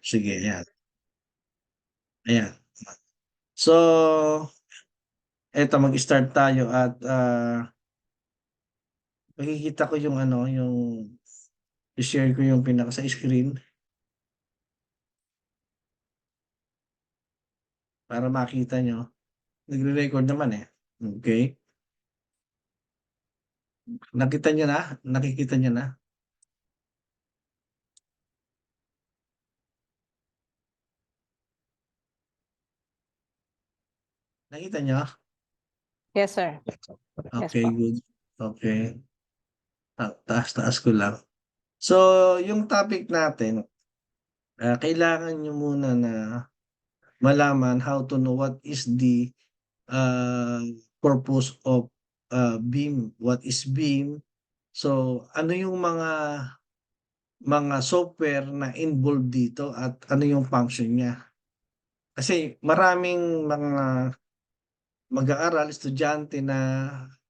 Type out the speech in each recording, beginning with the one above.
Sige, ayan. Ayan. So, eto mag-start tayo at, makikita ko yung ano, yung i-share ko yung pinaka sa screen para makita niyo. Nagre-record naman, eh. Okey. Nakita niyo na? Nakikita niyo na? Nakita niyo? Yes, sir. Yes Okey, po. good. Okey. Taas-taas ko lang. So, yung topic natin, kailangan niyo muna na malaman how to know what is the, purpose of, BIM. What is BIM? So, ano yung mga software na involved dito at ano yung function niya? Kasi maraming mga mag-aaral, estudyante na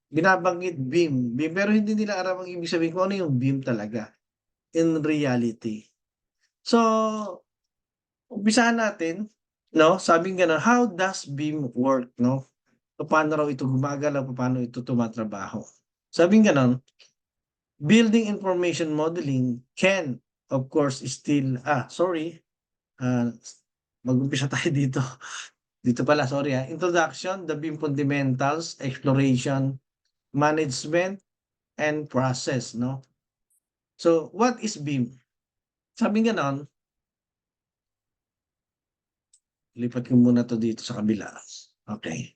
binabanggit BIM, pero hindi nila alam ang ibig sabihin kung ano yung BIM talaga in reality. So, umpisahan natin, 'no, sabing gano'n, how does BIM work, 'no? Papaano raw ito gumagalaw, papaano ito tumatrabaho? Sabing gano'n, building information modeling can, of course, still ah, mag-umpisa tayo dito. Dito pala, sorry, Introduction, the BIM fundamentals, exploration, management, and process, 'no? So, what is BIM? Sabing gano'n, lipat ko muna 'to dito sa kabila. Okay.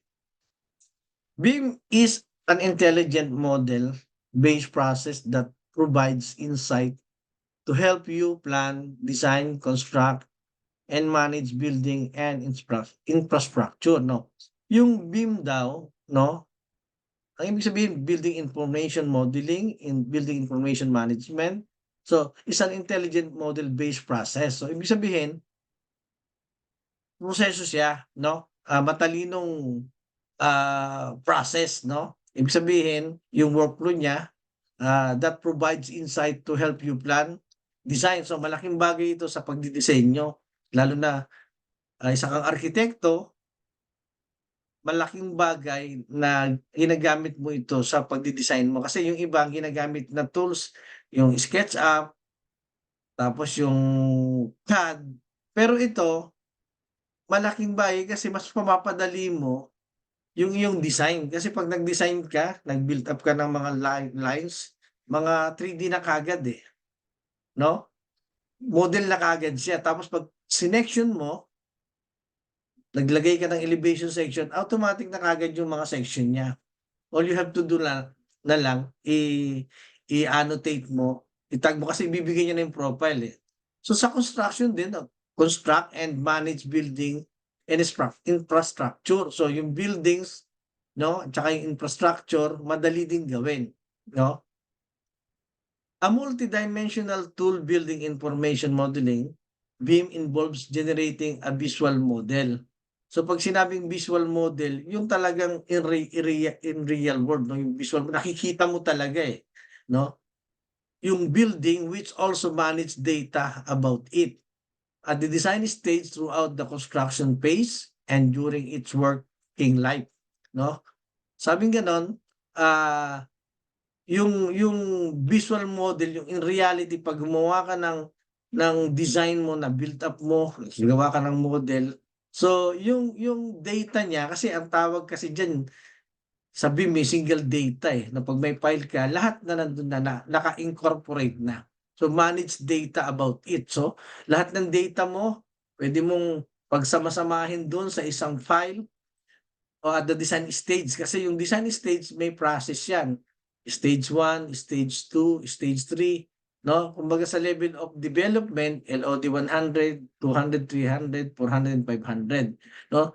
BIM is an intelligent model-based process that provides insight to help you plan, design, construct, and manage building and infrastructure, 'no? Yung BIM daw, 'no, ang ibig sabihin building information modeling in building information management. So, is an intelligent model-based process. So, ibig sabihin, proseso siya, 'no, matalinong, process, 'no? Ibig sabihin, yung workflow niya, that provides insight to help you plan, design. So, malaking bagay ito sa pagdidisenyo, lalo na, isa kang arkitekto, malaking bagay na ginagamit mo ito sa pagdi-design mo. Kasi yung iba ang ginagamit na tools, yung SketchUp, tapos yung CAD. Pero ito, malaking bagay kasi mas mapapadali mo yung iyong design. Kasi 'pag nag-design ka, nag-build up ka ng mga lines, mga 3D na kaagad, eh, 'no? Model na kaagad siya. Tapos 'pag sinection mo, naglagay ka ng elevation section, automatic na kaagad yung mga section niya. All you have to do na lang i-annotate mo, i-tag mo kasi ibibigay niya na yung profile, eh. So, sa construction din, construct and manage building and infrastructure. So, yung buildings, 'no, tsaka yung infrastructure madali din gawin, 'no? A multidimensional tool building information modeling, BIM involves generating a visual model. So 'pag sinabing visual model, yung talagang in real world, 'no, yung visual nakikita mo talaga, eh, 'no? Yung building which also manage data about it at the design stage, throughout the construction phase, and during its working life, 'no? Sabing gano'n, ah yung visual model, yung in reality 'pag gumawa ka ng design mo, na build up mo, gawa ka ng model. So yung data niya kasi ang tawag kasi diyan sa BIM, eh, single data, eh, na 'pag may file ka lahat na nandun na naka-incorporate na. So manage data about it. So lahat ng data mo puwede mong pagsama-samahin dun sa isang file o at the design stage. Kasi yung design stage may process yan. Stage 1, stage 2, stage 3, 'no? Kumbaga sa level of development, LOD 100, 200, 300, 400, and 500, 'no?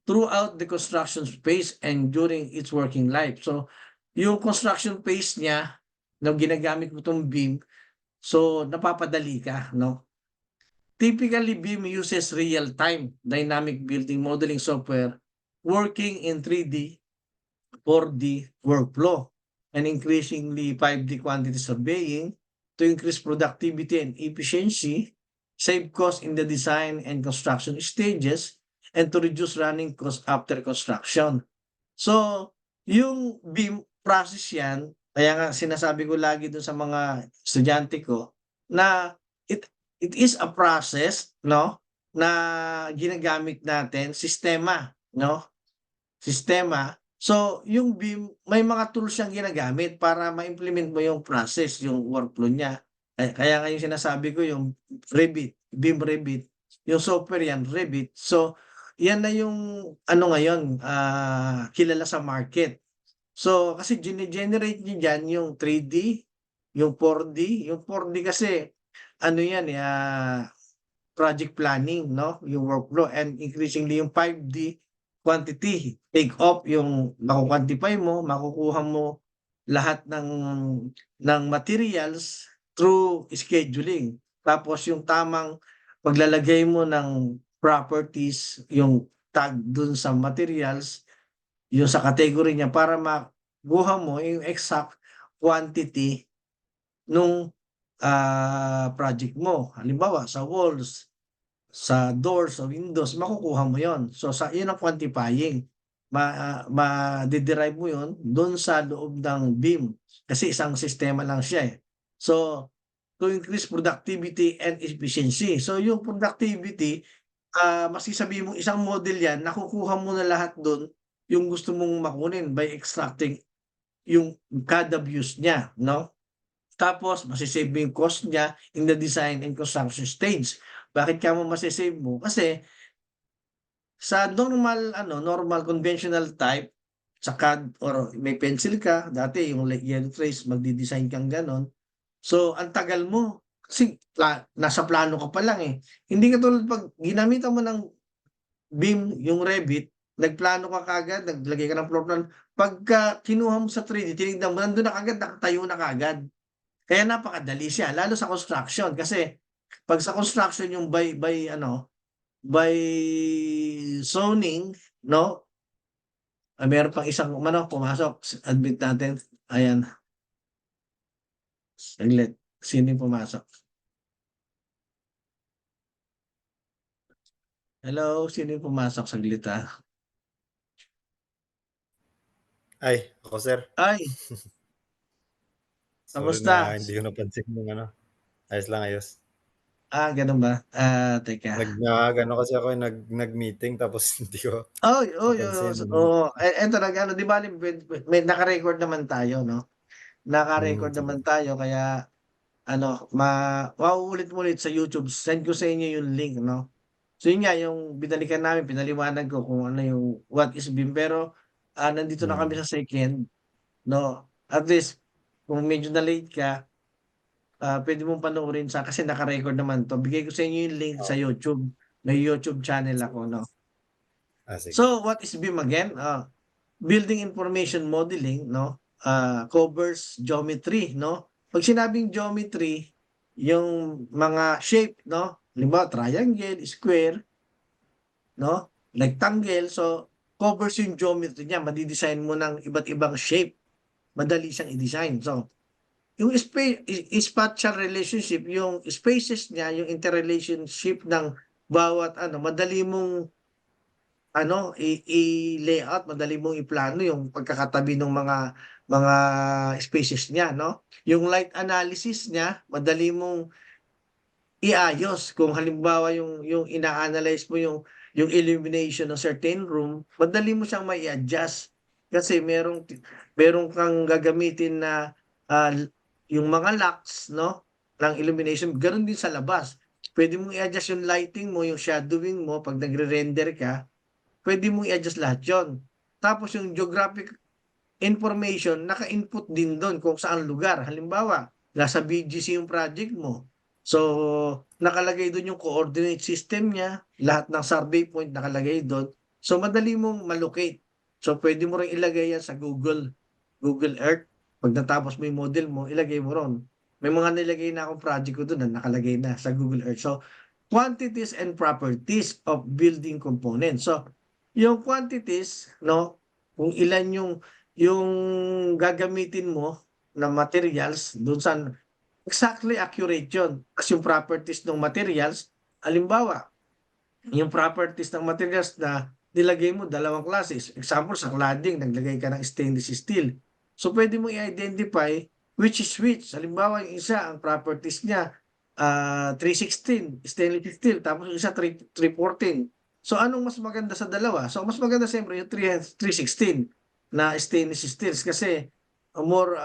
Throughout the construction phase and during its working life. So, yung construction phase niya na ginagamit mo 'tong BIM, so napapadali ka, 'no? Typically, BIM uses real-time dynamic building modeling software working in 3D, 4D workflow, and increasingly 5D quantity surveying to increase productivity and efficiency. save costs in the design and construction stages, and to reduce running costs after construction. So, yung BIM process yan, kaya nga sinasabi ko lagi dun sa mga estudyante ko na it it is a process, no, na ginagamit natin, sistema, no, sistema. So, yung BIM, may mga tools siyang ginagamit para ma-implement mo yung process, yung workflow niya. Kaya nga yung sinasabi ko yung Revit, BIM Revit, yung software yan, Revit. So, yan na yung ano ngayon, kilala sa market. So, kasi gene-generate niyo diyan yung 3D, yung 4D. Yung 4D kasi ano yan, project planning, no? Yung workflow, and increasingly yung 5D quantity, take off yung maku-quantify mo, makukuha mo lahat ng materials through scheduling. Tapos yung tamang paglalagay mo ng properties, yung tag dun sa materials, yung sa category niya para makuha mo yung exact quantity nung project mo. Halimbawa, sa walls, sa doors, sa windows, makukuha mo yon. So, yun ang quantifying. Ma-derive mo yun doon sa loob ng BIM. Kasi isang sistema lang siya eh. So, to increase productivity and efficiency. So, yung productivity, masasabi mo isang model yan, nakukuha mo na lahat doon yung gusto mong makunin by extracting yung kada views niya, no? Tapos masisave mo yung cost niya in the design and construction stage. Bakit ka mo masisave mo? Kasi sa normal conventional type sa CAD or may pencil ka, dati yung yellow trace, magdi-design kang gano'n. So, ang tagal mo kasi nasa plano ka pa lang eh. Hindi katulad 'pag ginamitan mo ng BIM, yung Revit, nagplano ka kaagad, naglagay ka ng floor plan. Pagka kinuha mo sa 3D, tinignan mo, nandun na kaagad, nakatayo na kaagad. Kaya napakadali siya, lalo sa construction. Kasi 'pag sa construction yung by zoning, no? Meron pang isang pumasok, admit natin. Ayan, saglit. Sino yung pumasok? Hello, sino yung pumasok? Saglit, Ay, ako sir. Ay, Sorry kamusta? na hindi ko napansin yung ano. Ayos lang, ayos. Ganun ba? Teka. Nag-ano kasi ako, nag-meeting tapos hindi ko Oy, oy, napansin. oo. Eto nag-ano, 'di bale may naka-record naman tayo, 'no? Naka-record Sige. naman tayo kaya ano, mauulit-ulit sa YouTube. Send ko sa inyo yung link, 'no? So yun nga, yung binalikan namin, pinaliwanag ko kung ano yung what is BIM. Pero, nandito na kami Mm. sa second, 'no? At least kung medyo na-late ka, puwede mong panoorin kasi naka-record naman 'to. Bigay ko sa inyo yung link sa Oo. YouTube. May YouTube channel ako, 'no? Sige. So, what is BIM again? Building Information Modeling, 'no, covers geometry, 'no? 'Pag sinabing geometry, yung mga shape, 'no, halimbawa triangle, square, 'no, rectangle, so covers yung geometry niya, made-design mo ng iba't ibang shape, madali siyang i-design. So, yung spatial relationship, yung spaces niya, yung interrelationship ng bawat madali mong i-layout, madali mong iplano yung pagkakatabi ng mga spaces niya, 'no? Yung light analysis niya, madali mong iayos. Kung halimbawa yung ina-analyze mo yung illumination ng certain room, madali mo siyang mai-adjust. Kasi merong kang gagamitin na, yung mga lux, 'no, ng illumination, gano'n din sa labas. Puwede mong i-adjust yung lighting mo, yung shadowing mo 'pag nagre-render ka. Puwede mong i-adjust lahat yon. Tapos yung geographic information, naka-input din dun kung saang lugar. Halimbawa, nasa BGC yung project mo. So, nakalagay dun yung coordinate system niya, lahat ng survey point nakalagay dun. So, madali mong ma-locate. So, puwede mo ring ilagay yan sa Google Earth. Pag natapos mo yung model mo, ilagay mo ron. May mga nilagay na akong project ko dun na nakalagay na sa Google Earth. So, quantities and properties of building components. So, yung quantities, 'no, kung ilan yung gagamitin mo na materials dun sa exactly accurate yun. Kasi yung properties ng materials, halimbawa, yung properties ng materials na nilagay mo dalawang classes. Example, sa cladding, naglagay ka ng stainless steel. So, pwede mo i-identify which is which. Halimbawa, yung isa, ang properties niya, 316 stainless steel, tapos yung isa 314. So, anong mas maganda sa dalawa? So, mas maganda siyempre yung 316 na stainless steel kasi more,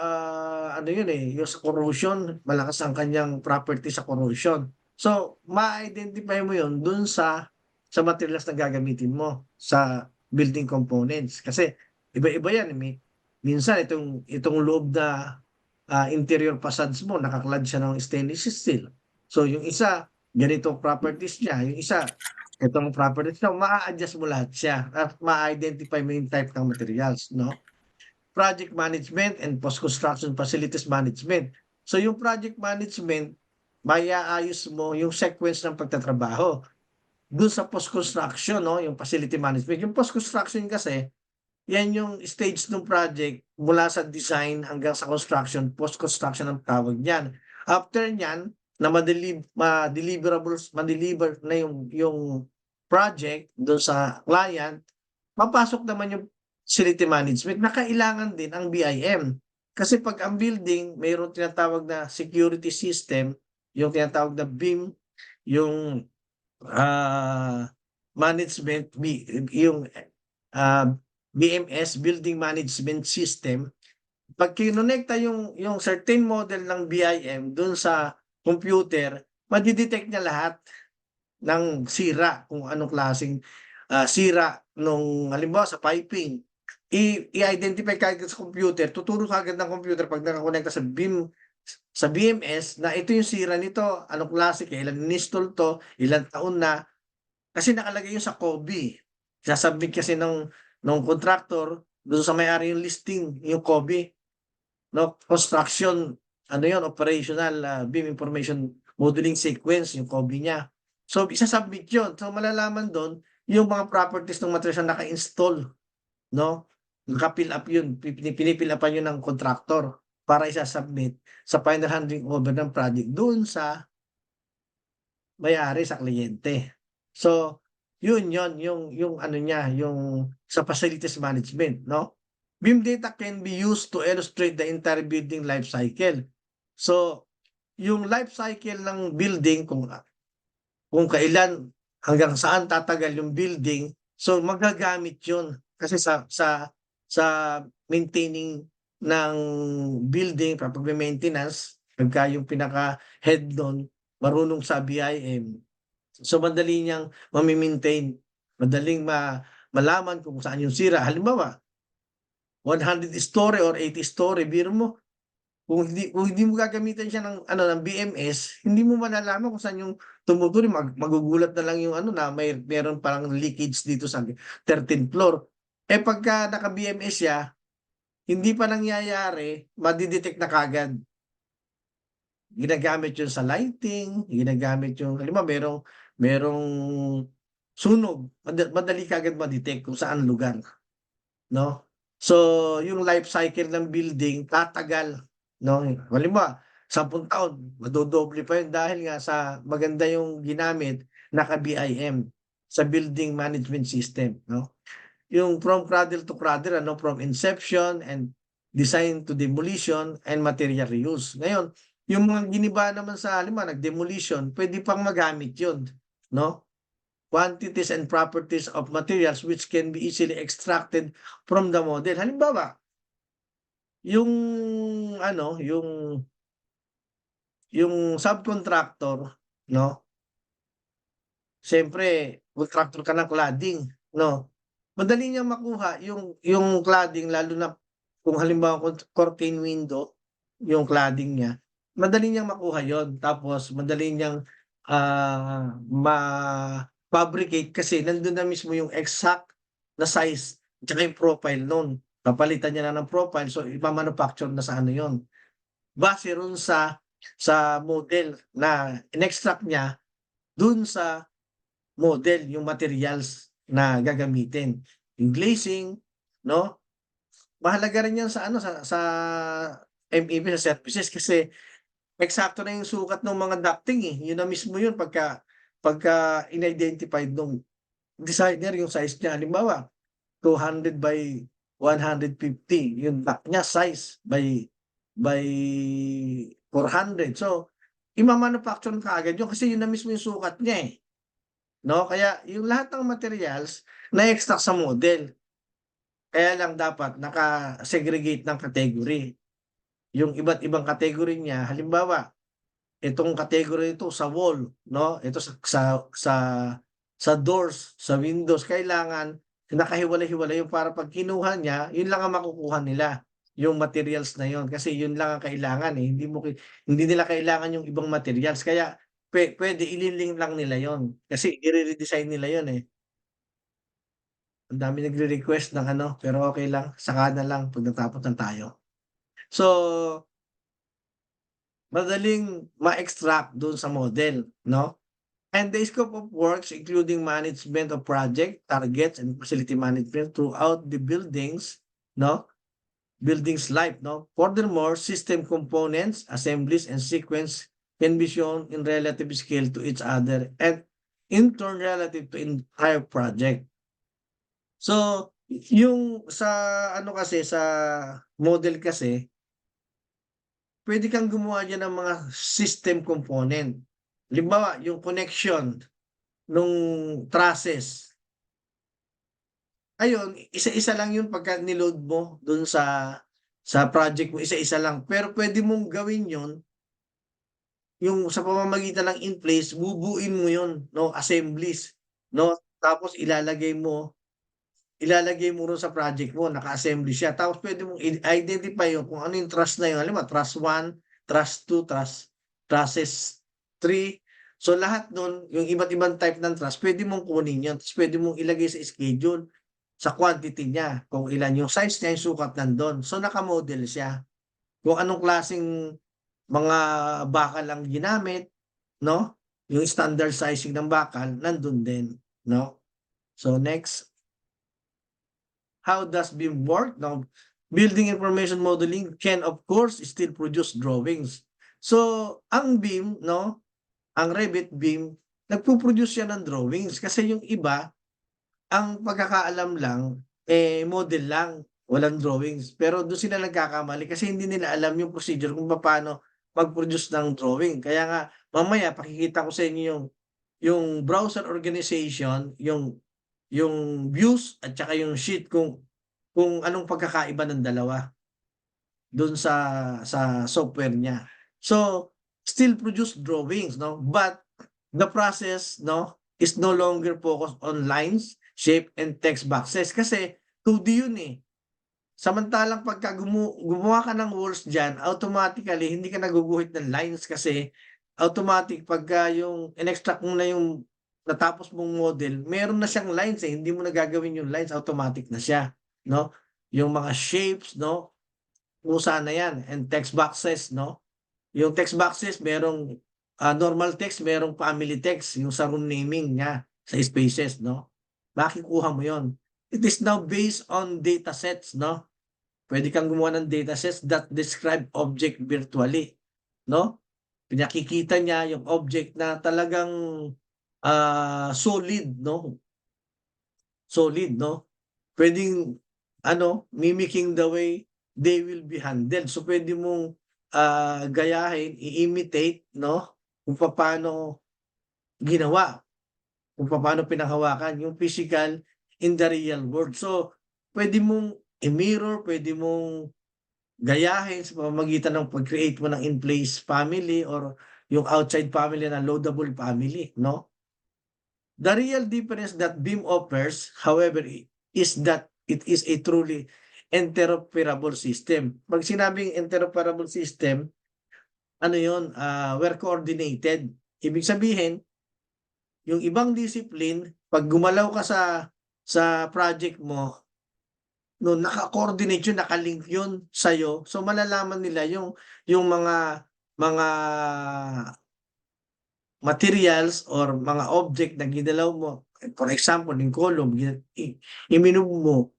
ano yun yung sa corrosion, malakas ang kanyang property sa corrosion. So, ma-identify mo yun dun sa materials na gagamitin mo sa building components. Kasi iba-iba yan. Minsan itong loob na interior facades mo, nakaklad siya ng stainless steel. So yung isa, ganito properties niya. Yung isa, itong properties niya, ma-adjust mo lahat siya at ma-identify mo yung type ng materials, no? Project management and post-construction facilities management. So yung project management, maiaayos mo yung sequence ng pagtatrabaho. Doon sa post-construction, no, yung facility management. Yung post-construction kasi, yan yung stage ng project mula sa design hanggang sa construction, post-construction ang tawag niyan. After niyan, na ma-deliver na yung project doon sa client, mapasok naman yung facility management na kailangan din ang BIM. Kasi pag ang building, mayroong tinatawag na security system, yung tinatawag na BIM, yung management, yung BMS, Building Management System, pag kinonekta yung certain model ng BIM dun sa computer, madidetect niya lahat ng sira, kung anong klaseng sira nung halimbawa sa piping. I-identify kagad sa computer, tuturo kagad ng computer pag nakakonekta sa BMS na ito yung sira nito, anong klase, kailan in-install to, ilang taon na, kasi nakalagay yun sa COBI. Sasubmit kasi ng contractor doon sa may-ari yung listing, yung COBI, no? Construction, ano yun, operational BIM information modeling sequence, yung COBI niya. So, isasubmit yun. So, malalaman doon yung mga properties ng materials na naka-install, no? Naka-fill up yun. Pinipill upan yun ng contractor para isasubmit sa final handing over ng project doon sa may-ari, sa kliyente. So, yun yung ano niya, yung sa facilities management, no? BIM data can be used to illustrate the entire building life cycle. So, yung life cycle ng building, kung kailan hanggang saan tatagal yung building, so magagamit yun. Kasi sa maintaining ng building, pag maintenance, pagka yung pinaka-head doon, marunong sa BIM, so madali niyang mami-maintain, madaling malaman kung saan yung sira. Halimbawa, 100 story or 80 story, biro mo, kung hindi mo gagamitan siya ng ng BMS, hindi mo malalaman kung saan yung tumutuloy. Magugulat na lang yung na meron parang leakage dito sa 13th floor. Eh pagka naka-BMS siya, hindi pa nangyayari, madidetect na kagad. Ginagamit yun sa lighting, ginagamit yung halimbawa merong sunog, madali kagad ma-detect kung saan lugar, no? So, yung life cycle ng building tatagal, no? Halimbawa, 10 taon, madodoble pa yun dahil nga sa maganda yung ginamit, naka-BIM sa building management system, no? Yung from cradle to cradle, from inception and design to demolition and material reuse. Ngayon, yung mga giniba naman sa halimbawa, nag-demolition, pwede pang magamit yun, no? Quantities and properties of materials which can be easily extracted from the model. Halimbawa, yung yung subcontractor, no? Siyempre, contractor ka ng cladding, no? Madali niyang makuha yung cladding, lalo na kung halimbawa curtain window, yung cladding niya, madali niyang makuha yon. Tapos madali niyang ma-fabricate kasi nandun na mismo yung exact na size at yung profile nun. Papalitan niya na ng profile, so ipa-manufacture na sa yon. Base ron sa model na in-extract niya dun sa model, yung materials na gagamitin. Yung glazing, no? Mahalaga rin yan sa sa MEP, sa services, kasi eksakto na yung sukat ng mga ducting eh. Yun na mismo yun pagka in-identified nung designer yung size niya. Halimbawa, 200 by 150 yung duct niya size by 400. So, ima-manufacture kaagad yun kasi yun na mismo yung sukat niya eh. No? Kaya yung lahat ng materials na-extract sa model. Kaya lang dapat naka-segregate ng category. Yung iba't ibang category niya, halimbawa, itong category ito sa wall, no? Ito sa doors, sa windows, kailangan nakahiwalay-hiwalay yung para pag kinuha niya, yun lang ang makukuha nila, yung materials na yun. Kasi yun lang ang kailangan eh. Hindi nila kailangan yung ibang materials. Kaya pwede ililing lang nila yon kasi i-redesign nila yon eh. Ang dami nagre-request ng ano, pero okay lang. Saka na lang pag natapos na tayo. So, madaling ma-extract doon sa model, no? And the scope of works including management of project, targets, and facility management throughout the buildings, no? Building's life, no? Furthermore, system components, assemblies, and sequence can be shown in relative scale to each other and in turn relative to entire project. So, yung sa ano kasi, sa model kasi, pwede kang gumawa diyan ng mga system component. Halimbawa, yung connection nung trusses. Ayun, isa-isa lang yun pagka niload mo dun sa project mo, isa-isa lang. Pero pwede mong gawin yun, yung sa pamamagitan ng in place, bubuin mo yun, no? Assemblies, no? Tapos ilalagay mo ron sa project mo, naka-assembly siya. Tapos pwede mong identify yung kung ano yung truss na yun. Halimbawa, truss 1, truss 2, trusses 3. So lahat nun, yung iba't ibang type ng truss, pwede mong kunin yun. Tapos pwede mong ilagay sa schedule, sa quantity niya, kung ilan yung size niya, yung sukat nandun. So naka-model siya. Kung anong klaseng mga bakal ang ginamit, no? Yung standard sizing ng bakal, nandun din, no? So next. How does BIM work? Now, building information modeling can of course still produce drawings. So, ang BIM, no, ang Revit BIM, nagpo-produce siya ng drawings kasi yung iba, ang pagkakaalam lang, model lang, walang drawings. Pero doon sila nagkakamali kasi hindi nila alam yung procedure kung paano mag-produce ng drawing. Kaya nga, mamaya pakikita ko sa inyo yung browser organization, yung views at saka yung sheet kung anong pagkakaiba ng dalawa doon sa software niya. So, still produce drawings, no? But the process, no, is no longer focused on lines, shape, and text boxes kasi 2D yun eh. Samantalang pagka gumawa ka ng walls dyan, automatically hindi ka naguguhit ng lines kasi automatic pagka yung in-extract mo na yung natapos mong model, meron na siyang lines eh. Hindi mo na gagawin yung lines, automatic na siya, no? Yung mga shapes, no? Kusa na yan. And text boxes, no? Yung text boxes, merong normal text, merong family text, yung sa room naming niya, sa spaces, no? Makikuha mo yon. It is now based on data sets, no? Pwede kang gumawa ng datasets that describe object virtually, no? Pinakikita niya yung object na talagang solid, no? Solid, no? Pwedeng mimicking the way they will be handled. So pwede mong gayahin, i-imitate, no? Kung paano ginawa, kung paano pinanghawakan yung physical in the real world. So pwede mong i-mirror, pwede mong gayahin sa pamamagitan ng pag-create mo ng in-place family or yung outside family na loadable family, no? The real difference that BIM offers, however, is that it is a truly interoperable system. Pag sinabing interoperable system, ano yun? We're coordinated. Ibig sabihin, yung ibang discipline, pag gumalaw ka sa project mo, no, naka-coordinate yun, naka-link yun sa'yo. So malalaman nila yung mga materials or mga object na ginalaw mo. For example, yung column, i-move mo.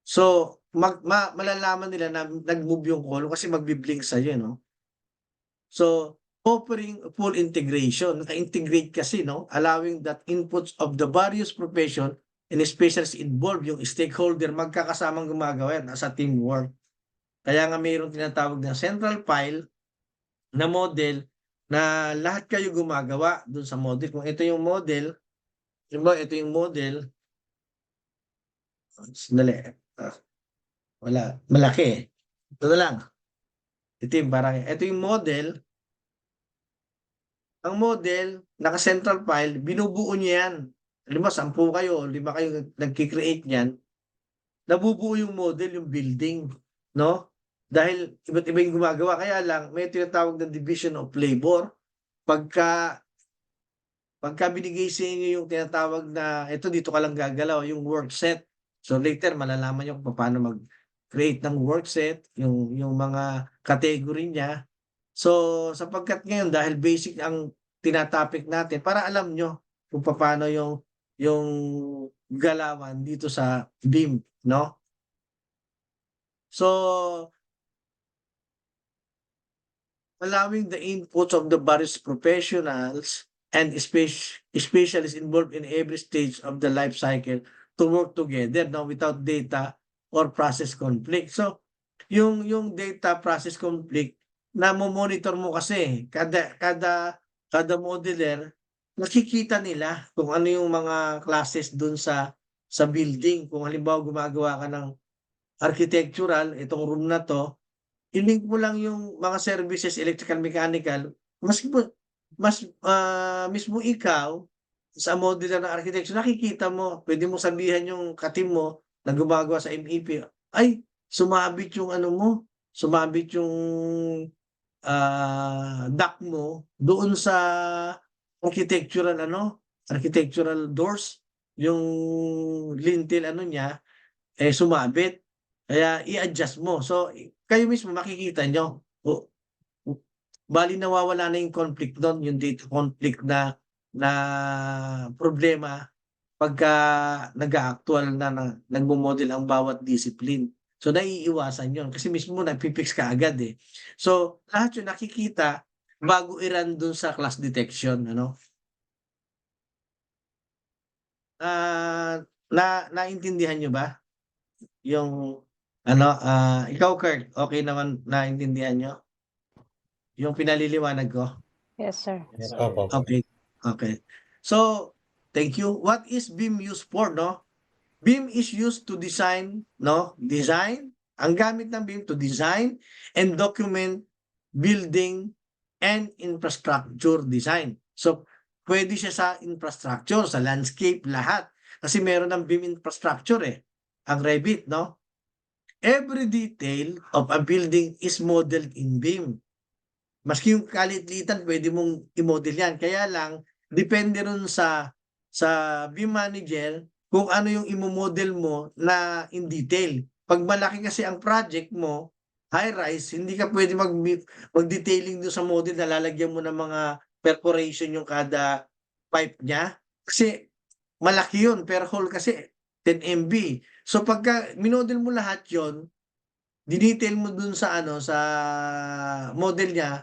So malalaman nila na nag-move yung column kasi magbi-blink sa'yo, no? So, offering full integration, naka-integrate kasi, no? Allowing that inputs of the various profession and specialists involved, yung stakeholder, magkakasamang gumagawa yan as a teamwork. Kaya nga mayroong tinatawag na central file na model na lahat kayo gumagawa dun sa model. Kung ito yung model, ito yung model, sandali, wala, malaki eh. Ito na lang. Ito yung model. Ang model, naka-central file, binubuo niya yan. Halimbawa, 10 kayo, 5 kayo nagki-create niyan, nabubuo yung model, yung building, no? Dahil iba't iba yung gumagawa. Kaya lang, may tinatawag na division of labor. Pagka binigay sa inyo yung tinatawag na, ito dito ka lang gagalaw, yung work set. So later, malalaman nyo kung paano mag-create ng work set, yung mga category niya. So, sapagkat ngayon dahil basic ang tinatopic natin para alam nyo kung paano yung galawan dito sa BIM, no? So, allowing the inputs of the various professionals and specialists involved in every stage of the life cycle to work together, no, without data or process conflict. So, yung data process conflict na monitor mo kasi kada modeler nakikita nila kung ano yung mga classes dun sa building. Kung halimbawa gumagawa ka ng architectural, itong room na to, i-link mo lang yung mga services electrical, mechanical, mismo ikaw sa modeler ng architecture nakikita mo, pwede mo sabihan yung ka-team mo na gumagawa sa MEP, ay sumabit yung ano mo, sumabit yung duct mo doon sa architectural doors, yung lintel niya, sumabit. Kaya i-adjust mo. So, kayo mismo makikita nyo. Bali nawawala na yung conflict doon, yung data conflict na problema pagka nag-a-actual na nagmo-model ang bawat discipline. So, naiiwasan yun kasi mismo nagpi-fix ka agad eh. So, lahat yun nakikita bago i-run dun sa class detection, ano? Naintindihan nyo ba? Yung, ikaw Kurt, okay naman naintindihan nyo? Yung pinaliliwanag ko? Yes, sir. Opo. Okay. Okay. So, thank you. What is BIM used for, no? BIM is used to design, no? Design. Ang gamit ng BIM to design and document building and infrastructure design. So, pwede siya sa infrastructure, sa landscape, lahat. Kasi meron ng BIM infrastructure eh. Ang Revit, no? Every detail of a building is modeled in BIM. Maski yung kalit-litan, pwede mong i-model yan. Kaya lang, depende rin sa BIM manager kung ano yung i-model mo na in detail. Pag malaki kasi ang project mo, high-rise, hindi ka pwede mag-detailing doon sa model na lalagyan mo ng mga perforation yung kada pipe niya. Kasi malaki yun, per hole kasi 10 MB. So pagka minodel mo lahat yon, dinetail mo dun sa sa model niya,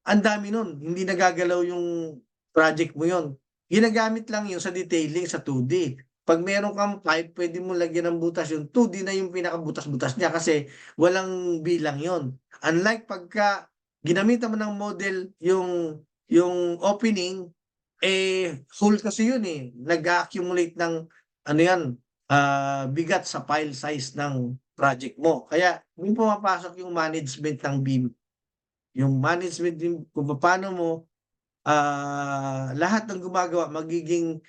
ang dami nun, hindi nagagalaw yung project mo yon. Ginagamit lang yun sa detailing sa 2D. Pag meron kang pipe, pwede mo lagyan ng butas yun. 2D na yung pinakabutas-butas niya kasi walang bilang yon. Unlike pagka ginamitan mo ng model yung opening, hole kasi yun eh. Nag-accumulate ng yan, bigat sa file size ng project mo. Kaya yung pumapasok yung management ng BIM. Yung management din kung paano mo lahat ng gumagawa magiging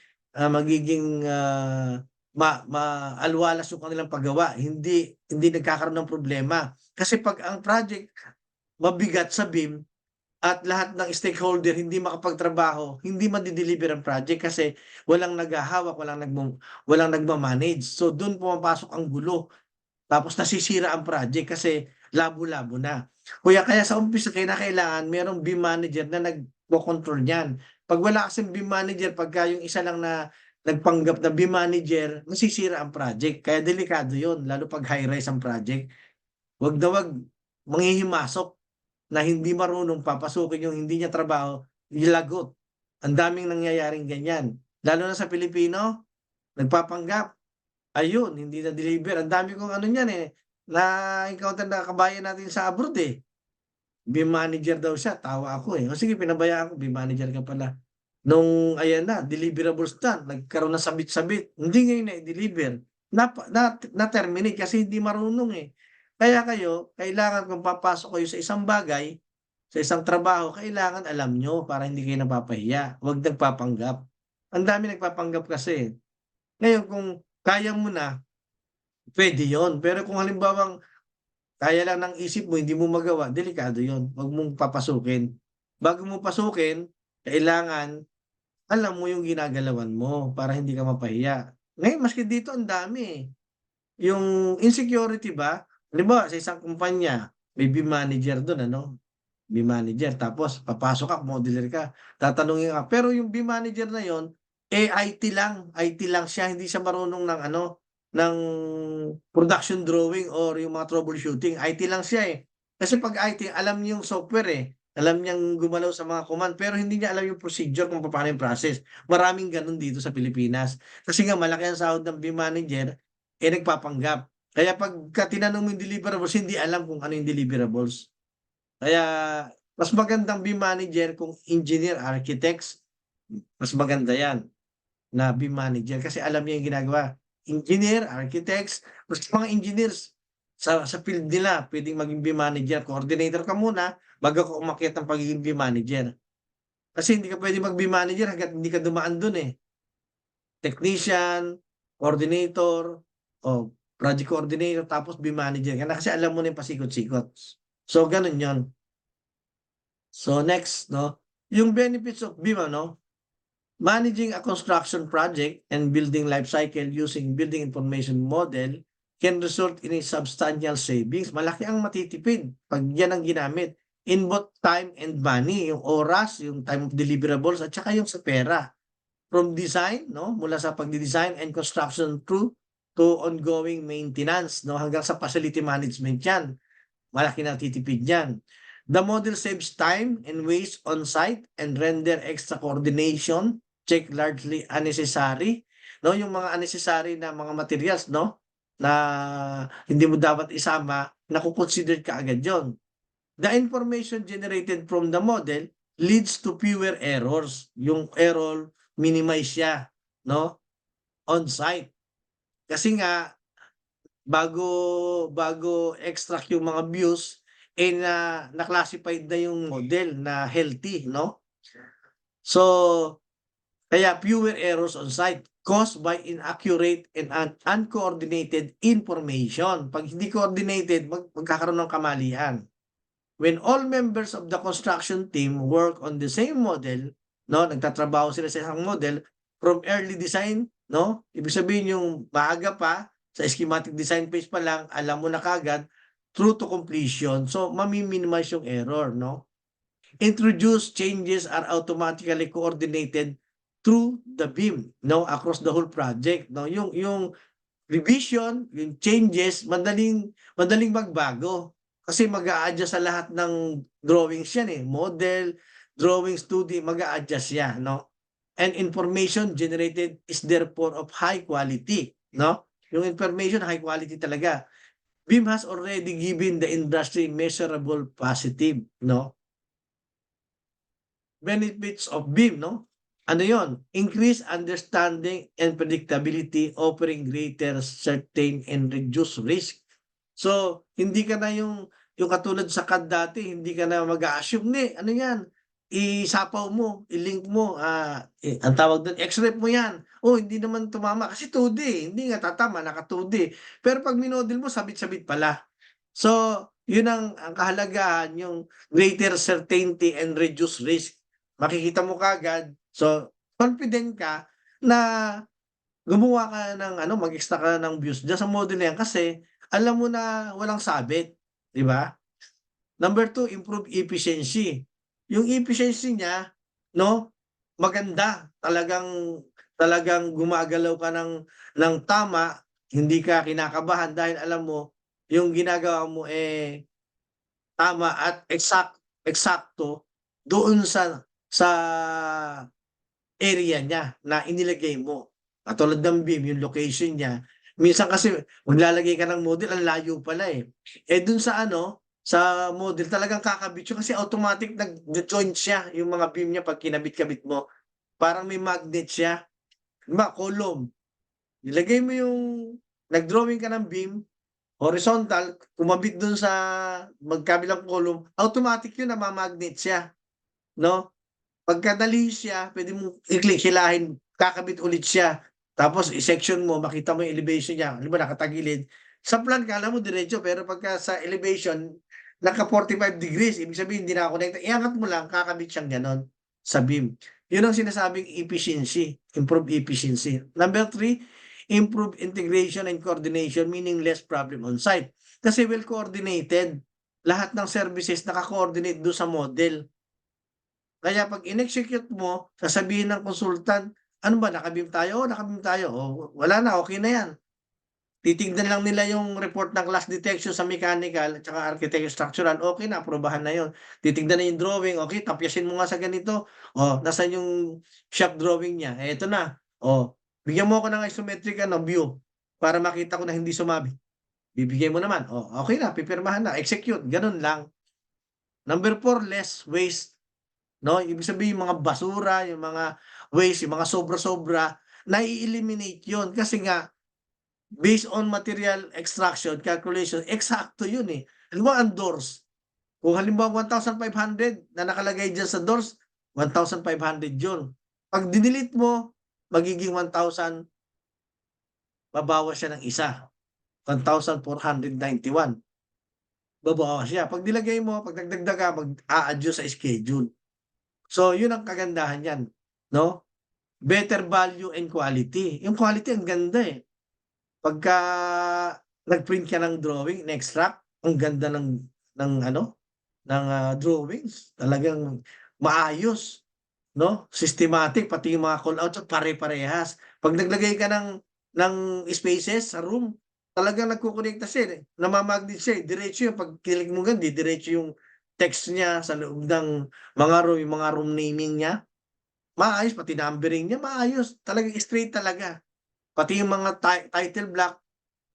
maalwalas yung kanilang paggawa. Hindi nagkakaroon ng problema. Kasi pag ang project mabigat sa BIM at lahat ng stakeholder hindi makapagtrabaho, hindi madideliver ang project kasi walang naghahawak, walang nagma-manage. So doon pumapasok ang gulo. Tapos nasisira ang project kasi labo-labo na. Kaya sa umpisa kailangan merong BIM manager na nagko-control niyan. Pag wala kasing BIM manager, pagka yung isa lang na nagpanggap na BIM manager, masisira ang project. Kaya delikado yon, lalo pag high-rise ang project. Wag na wag manghihimasok na hindi marunong papasukin yung hindi niya trabaho, ilagot. Ang daming nangyayaring ganyan. Lalo na sa Pilipino, nagpapanggap. Ayun, hindi na-deliver. Ang dami kong ano niyan eh, na-encounter na kabayan natin sa abroad eh. BIM manager daw siya, tawa ako eh. O sige, pinabayaan ko, BIM manager ka pala. Nung ayan na, deliverables na, nagkaroon ng sabit-sabit. Hindi ngayon na-deliver. Na-terminate kasi hindi marunong eh. Kaya kayo, kailangan kung papasok kayo sa isang bagay, sa isang trabaho, kailangan alam nyo para hindi kayo napapahiya. Huwag nagpapanggap. Ang dami nagpapanggap kasi. Ngayon, kung kaya mo na, pwede yon. Pero kung halimbawang kaya lang ng isip mo, hindi mo magawa, delikado yon. Huwag mong papasukin. Bago mo pasukin, kailangan alam mo yung ginagalawan mo para hindi ka mapahiya. Ngayon, maski dito, ang dami eh. Yung insecurity ba, halimbawa sa isang kumpanya, may BIM manager doon, ano? BIM manager, tapos papasok ka, modeler ka, tatanungin ka. Pero yung BIM manager na yon, IT lang siya, hindi siya marunong ng ano, ng production drawing or yung mga troubleshooting. IT lang siya eh. Kasi pag IT, alam niya yung software eh. Alam niyang gumalaw sa mga command, pero hindi niya alam yung procedure kung paano yung process. Maraming ganun dito sa Pilipinas. Kasi nga malaki ang sahod ng BIM manager, eh nagpapanggap. Kaya pagka tinanong mo yung deliverables, hindi alam kung ano yung deliverables. Kaya mas magandang BIM manager kung engineer, architects, mas maganda yan na BIM manager kasi alam niya yung ginagawa. Engineer, architects, basta mga engineers sa field nila, pwedeng maging BIM manager. Coordinator ka muna bago ka umakyat ng pagiging BIM manager. Kasi hindi ka pwede mag-BIM manager hanggat hindi ka dumaan dun eh. Technician, coordinator, o project coordinator, tapos BIM manager ka na kasi alam mo na yung pasikot-sikot. So, ganun yon. So, next, no? Yung benefits of BIM, ano? Managing a construction project and building life cycle using building information model can result in a substantial savings. Malaki ang matitipid pag yan ang ginamit in both time and money, yung oras, yung time of deliverables, at saka yung sa pera. From design, no, mula sa pagdi-design and construction through to ongoing maintenance, no, hanggang sa facility management yan. Malaki na titipid yan. The model saves time and waste on site and render extra coordination check largely unnecessary, no, yung mga unnecessary na mga materials, no, na hindi mo dapat isama, nakukonsider ka agad yon. The information generated from the model leads to fewer errors. Yung error, minimize siya, no, on site. Kasi nga, bago extract yung mga views, eh na-classified na yung model na healthy, no? So, kaya fewer errors on site caused by inaccurate and uncoordinated information. Pag hindi coordinated, magkakaroon ng kamalian. When all members of the construction team work on the same model, no, nagtatrabaho sila sa isang model from early design, no? Ibig sabihin yung maaga pa sa schematic design phase pa lang, alam mo na kagad through to completion. So, mami-minimize yung error, no? Introduced changes are automatically coordinated through the BIM, no, across the whole project, no, yung revision, yung changes, madaling magbago kasi mag-a-adjust sa lahat ng drawings yan eh, model, drawings, 2D, mag-a-adjust yan, no, and information generated is therefore of high quality, no, yung information high quality talaga. BIM has already given the industry measurable positive, no, benefits of BIM, no? Ano yon? Increase understanding and predictability, offering greater certain and reduce risk. So, hindi ka na yung katulad sa CAD dati, hindi ka na mag-a-assume ano yan? Isapaw mo, i-link mo, ang tawag doon, X-rep mo yan. Oh, hindi naman tumama kasi 2D, hindi nga tatama, naka 2D. Pero pag minodel mo, sabit-sabit pala. So, yun ang kahalagahan, yung greater certainty and reduce risk. Makikita mo kagad. So, confident ka na gumawa ka ng ano, mag-extra ka ng views diyan sa model na yan kasi alam mo na walang sabit, di ba? Number 2, improve efficiency. Yung efficiency niya, no, maganda. Talagang gumagalaw ka ng tama, hindi ka kinakabahan dahil alam mo yung ginagawa mo tama at eksakto doon sa area niya na inilagay mo. Katulad ng beam, yung location niya. Minsan kasi maglalagay ka ng model, ang layo pala eh. Eh dun sa sa model talagang kakabit yun kasi automatic nag-joint siya yung mga beam niya pag kinabit-kabit mo. Parang may magnet siya. Column. Nilagay mo yung nag-drawing ka ng beam, horizontal, kumabit dun sa magkabilang column, automatic yun namamagnet siya. No? Pagka nalihis siya, pwede mong i-click, hilahin, kakabit ulit siya. Tapos i-section mo, makita mo yung elevation niya. Di ba, nakatagilid. Sa plan, kala mo diretso, pero pagka sa elevation, naka 45 degrees, ibig sabihin, hindi na-connect. Iangat mo lang, kakabit siyang ganon sa beam. Yun ang sinasabing efficiency, improve efficiency. Number 3, improve integration and coordination, meaning less problem on site. Kasi well coordinated. Lahat ng services naka-coordinate doon sa model. Kaya pag in-execute mo, sasabihin ng consultant, ano ba, nakabim tayo? Oo, nakabim tayo. O, wala na, okay na yan. Titignan lang nila yung report ng class detection sa mechanical at saka architecture structural, okay na, aprobahan na yun. Titignan na yung drawing, okay, tapyasin mo nga sa ganito. O, nasaan yung shop drawing niya? Eh, ito na. O, bigyan mo ako ng isometric view para makita ko na hindi sumabi. Bibigyan mo naman. O, okay na, pipirmahan na, execute. Ganun lang. Number 4, less waste. No, ibig sabihin yung mga basura, yung mga waste, yung mga sobra-sobra, nai-eliminate 'yon kasi nga based on material extraction calculation, eksakto 'yun eh. Halimbawa ang doors, kung halimbawa 1,500 na nakalagay diyan sa doors, 1,500 'yun. Pag dinelete mo, magiging 1,000, babawas siya ng isa, 1,491. Babawas siya. Pag nilagay mo, pag nagdagdag ka, mag-a-adjust sa schedule. So, yun ang kagandahan niyan, no? Better value and quality. Yung quality ang ganda eh. Pagka nag-print ka ng drawing, in-extract, ang ganda ng drawings. Talagang maayos, no? Systematic, pati yung mga call-outs pare-parehas. Pag naglagay ka ng spaces sa room, talagang nagkukonekta siya eh. Namamagnet siya eh. Diretso yung pag kilik mo ganun, diretso yung text niya sa loob ng yung mga room naming niya. Maayos, pati numbering niya, maayos. Talagang straight talaga. Pati yung mga title block,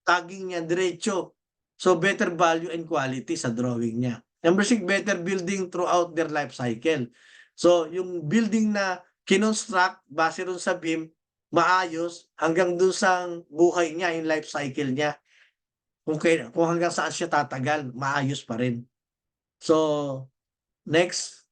tagging niya, diretso. So, better value and quality sa drawing niya. Number 6, better building throughout their life cycle. So, yung building na kinonstruct, base rin sa BIM, maayos hanggang dun sa buhay niya, yung life cycle niya. Kung hanggang saan siya tatagal, maayos pa rin. So, next,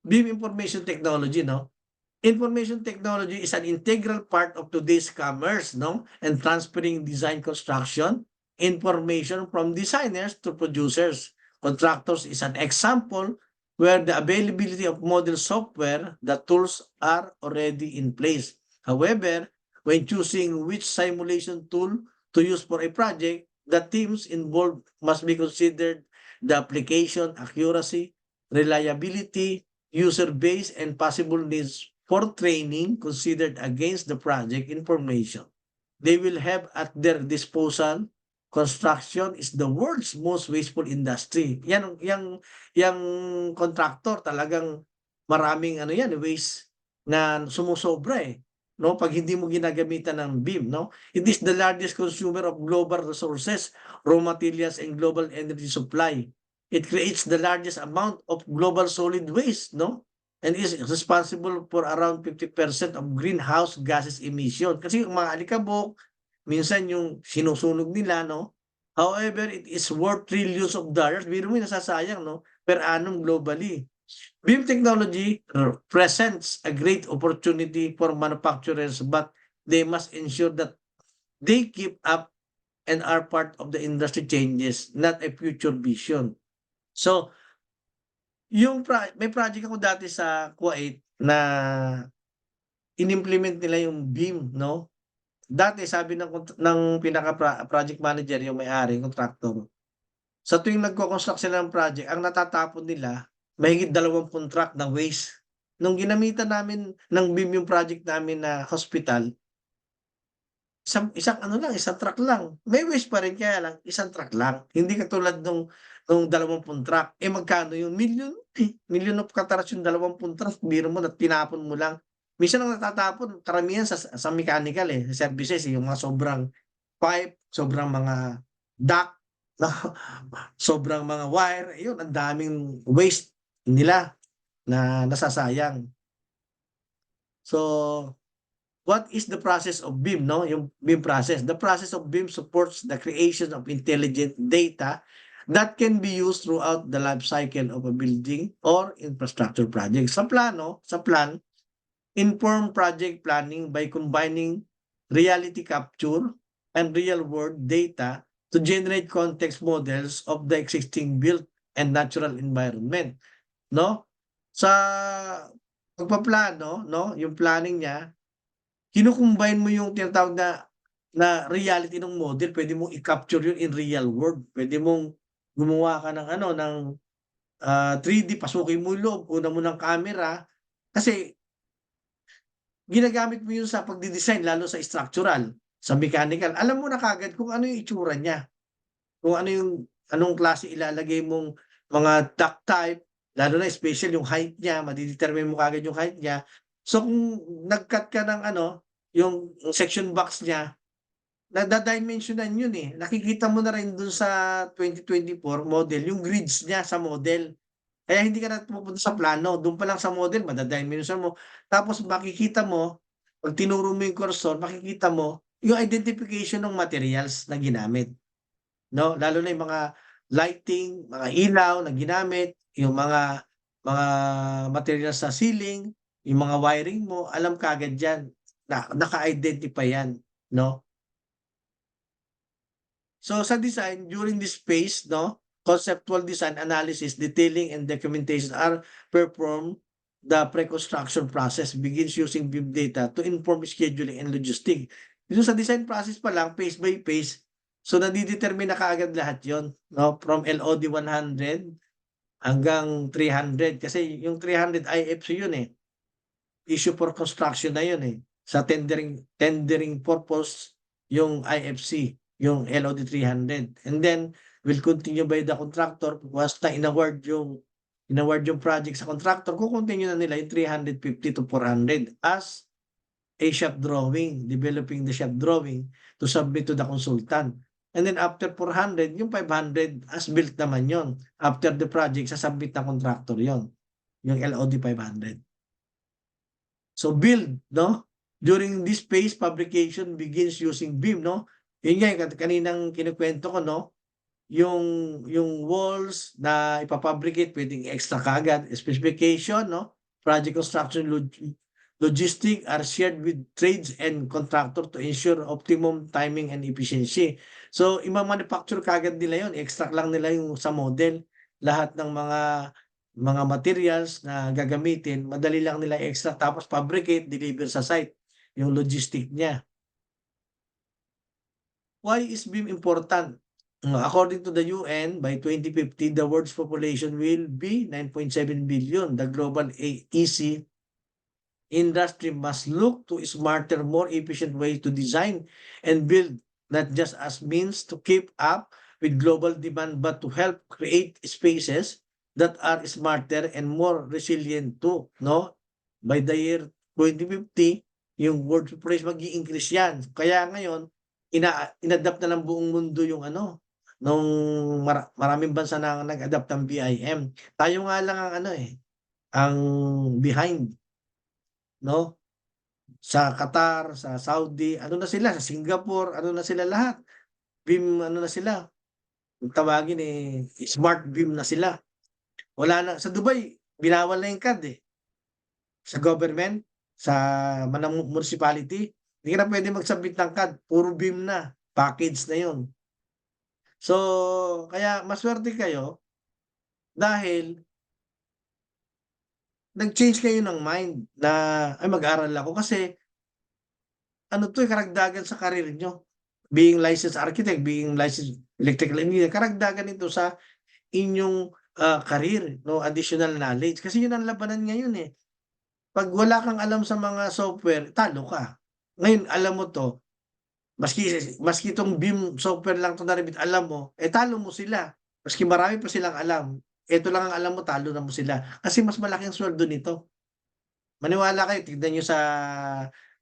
BIM information technology, no? Information technology is an integral part of today's commerce, no? And transferring design construction information from designers to producers. Contractors is an example where the availability of model software, the tools are already in place. However, when choosing which simulation tool to use for a project, the teams involved must be considered the application, accuracy, reliability, user base, and possible needs for training considered against the project information they will have at their disposal. Construction is the world's most wasteful industry. Yang contractor talagang maraming waste na sumusobra eh. No, pag hindi mo ginagamitan ng BIM, no? It is the largest consumer of global resources, raw materials, and global energy supply. It creates the largest amount of global solid waste, no? And is responsible for around 50% of greenhouse gases emission. Kasi yung mga alikabok, minsan yung sinusunog nila, no? However, it is worth trillions of dollars. Biro mo nasasayang, no? Per annum globally. BIM technology presents a great opportunity for manufacturers, but they must ensure that they keep up and are part of the industry changes, not a future vision. So, may project ako dati sa Kuwait na inimplement nila yung BIM, no? Dati sabi ng pinaka-project manager, yung may-ari, contractor, sa tuwing nagko-construct sila ng project, ang natatapon nila, mahigit 20 truck na waste. Nung ginamitan namin ng BIM yung project namin na hospital, isang ano lang, isang truck lang. May waste pa rin kaya lang isang truck lang. Hindi katulad nung 20 truck. Eh, magkano yun? Milyon, million of cataract yung 20 truck. Biro mo na tinapon mo lang. Minsan ang natatapon karamihan sa mechanical, eh, sa services, eh, yung mga sobrang pipe, sobrang mga duct, no? Sobrang mga wire, yun ang daming waste nila na nasasayang. So, what is the process of BIM, no? Yung BIM process. The process of BIM supports the creation of intelligent data that can be used throughout the life cycle of a building or infrastructure project. Sa plan, inform project planning by combining reality capture and real-world data to generate context models of the existing built and natural environment, no? Sa pagpaplano, no, yung planning niya, kino-combine mo yung tinatawag na reality ng model, pwede mong i-capture yun in real world. Pwede mong gumawa ka ng ano, ng 3D, pasukin mo yung loob, kunan mo ng camera, kasi ginagamit mo yun sa pagde-design lalo sa structural, sa mechanical. Alam mo na kaagad kung ano yung itsura niya, kung ano yung anong klase ilalagay mong mga duct type, lalo na special yung height niya, made-determine mo kaagad yung height niya. So kung nag-cut ka ng ano, yung section box niya, nada-dimensionan yun, eh. Nakikita mo na rin dun sa 2024 model, yung grids niya sa model. Kaya hindi ka na pumupunta sa plano, dun pa lang sa model mada-dimension mo. Tapos makikita mo, 'pag tinuro mo yung cursor, makikita mo yung identification ng materials na ginamit, 'no? Lalo na yung mga lighting, mga ilaw na ginamit, yung mga materials sa ceiling, yung mga wiring mo, alam kaagad yan, naka-identify yan, 'no? So sa design, during this phase, no, conceptual design analysis, detailing, and documentation are performed. The pre-construction process begins using BIM data to inform scheduling and logistics. Yung sa design process pa lang, phase by phase, so nadidetermine na kaagad lahat yon, no? From LOD 100 hanggang 300. Kasi yung 300 IFC yun, eh. Issue for construction na yun, eh. Sa tendering purpose, yung IFC, yung LOD 300. And then, will continue by the contractor once na inaward yung project sa contractor, kukontinue na nila yung 350 to 400 as a shop drawing, developing the shop drawing to submit to the consultant. And then after 400, yung 500 as built naman yon. After the project, sasubmit ng contractor yon, yung LOD 500. So build, no? During this phase, fabrication begins using BIM, no? Yun nga, yung kaninang kinukwento ko, no? Yung walls na ipapabricate, pwedeng extra kaagad. Specification, no? Project construction logistic are shared with trades and contractor to ensure optimum timing and efficiency. So, ima-manufacture kaagad nila yun. Extract lang nila yung sa model. Lahat ng mga materials na gagamitin, madali lang nila extract, tapos fabricate, deliver sa site. Yung logistic niya. Why is BIM important? According to the UN, by 2050, the world's population will be 9.7 billion. The global EC industry must look to smarter, more efficient ways to design and build, not just as means to keep up with global demand, but to help create spaces that are smarter and more resilient too, no? By the year 2050, yung world population mag-i-increase yan. Kaya ngayon, inadapt na ng buong mundo yung ano, nung maraming bansa na nag-adapt ng BIM. Tayo nga lang ang ano, eh, ang behind, no? Sa Qatar, sa Saudi, ano na sila, sa Singapore, ano na sila lahat. BIM, ano na sila, kung tawagin, eh, smart BIM na sila. Wala na, sa Dubai, binawal na yung CAD, eh. Sa government, sa municipality, hindi ka na pwede mag-submit ng CAD, puro BIM na, package na yun. So, kaya maswerte kayo dahil nag-change kayo ng mind na, ay mag-aral ako kasi ano 'to, eh, karagdagan sa career niyo. Being licensed architect, being licensed electrical engineer, karagdagan ito sa inyong, career, 'no, additional knowledge. Kasi yun ang labanan ngayon, eh. 'Pag wala kang alam sa mga software, talo ka. Ngayon alam mo 'to, Maski itong BIM software lang 'to na Revit alam mo, talo mo sila. Maski marami pa silang alam, eto lang ang alam mo talo na mo sila. Kasi mas malaki ang sweldo nito. Maniwala kayo tignan niyo sa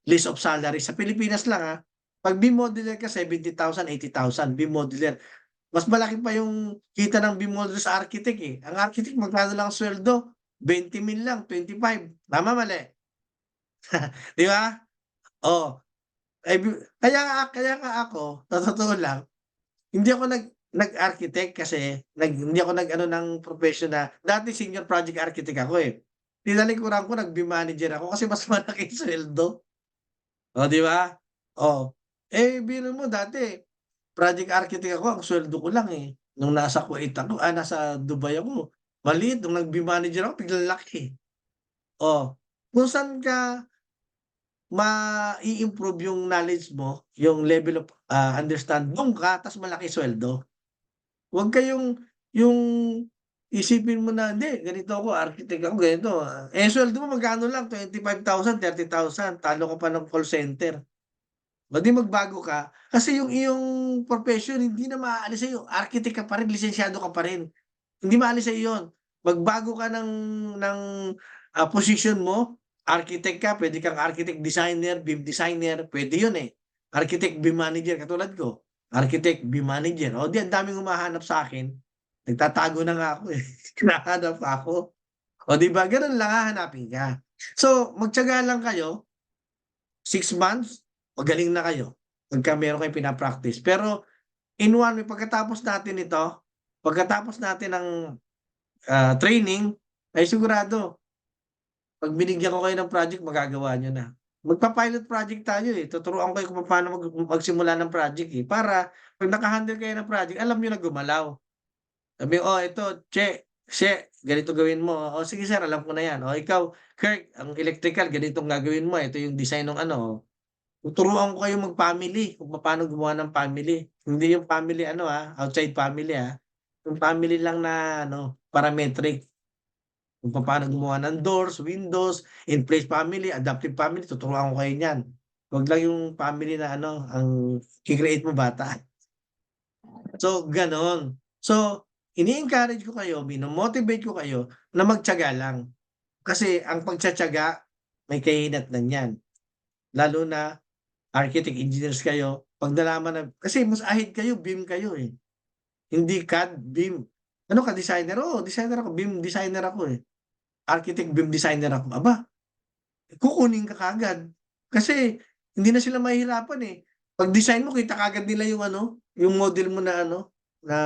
list of salary sa Pilipinas lang, 'pag BIM modeler ka 70,000, 80,000 BIM modeler. Mas malaki pa yung kita ng BIM modeler sa architect, Ang architect magkano lang ang sweldo? 20,000 lang, 25. Tama, mali? 'Di ba? Oh, kaya nga ako, sa totoo lang, hindi ako nag-architect kasi hindi ako nag-ano ng profession na dati senior project architect ako, Tinalikuran ko nag-BIM manager ako kasi mas malaki yung sweldo. Oh, 'di ba? Oh, biro mo dati project architect ako ang sweldo ko lang, nung nasa Kuwait ako nasa Dubai ako, maliit nung nag-BIM manager ako biglang laki. Oh, kung saan ka mai-improve yung knowledge mo, yung level of, understand dun ka ta's malaki sweldo. Huwag kayong yung isipin mo na, "Hindi ganito ako architect ako ganito, sweldo mo magkano lang 25,000, 30,000 talo ka pa ng call center." O di magbago ka, kasi yung iyong profession hindi na maaalis sa'yo, architect ka pa rin, lisensyado ka pa rin. Hindi maalis sa'yo yun. Magbago ka ng posisyon mo, architect ka, puwede kang architect designer, BIM designer, puwede yun, Architect, BIM manager katulad ko, architect, BIM manager. O di ang daming humahanap sa'kin, nagtatago na nga ako, hinahanap ako. O di ba ganun lang hahanapin ka. So, magtiyaga lang kayo, 6 months, magaling na kayo, pagka meron kayong pina-practice. Pero in one week pagkatapos natin ng training, ay sigurado 'pag binigyan ko kayo ng project magagawa niyo na. Magpa-pilot project tayo, tuturuan ko kayo kung paano magsimula ng project, para 'pag naka-handle kayo ng project alam niyo na gumalaw. Sabi, "Oh, ito She, ganito gawin mo." "Oh, sige sir alam ko na 'yan." "Oh, ikaw Kirk, ang electrical ganitong gagawin mo, ito yung design nung ano, oh." Tuturuan ko kayong mag-family kung papaano gumawa ng family. Hindi yung family ano, outside family, yung family lang na ano, parametric. Kung papaano gumawa ng doors, windows, in-place family, adaptive family, tuturuan ko kayo niyan. Wag lang yung family na ano, ang ki-create mo bata. So, gano'n. So, ini-encourage ko kayo, mino-motivate ko kayo na magtiyaga lang. Kasi ang pagtitiyaga may kahinatnan yan. Lalo na architect, engineers kayo, 'pag nalaman na kasi mas ahid kayo, BIM kayo, Hindi CAD, BIM. Ano ka designer? Oo, designer ako, BIM designer ako, Architect, BIM designer ako. Aba, kukunin ka kaagad. Kasi hindi na sila mahihirapan, 'Pag design mo kita kaagad nila yung ano, yung model mo na ano, na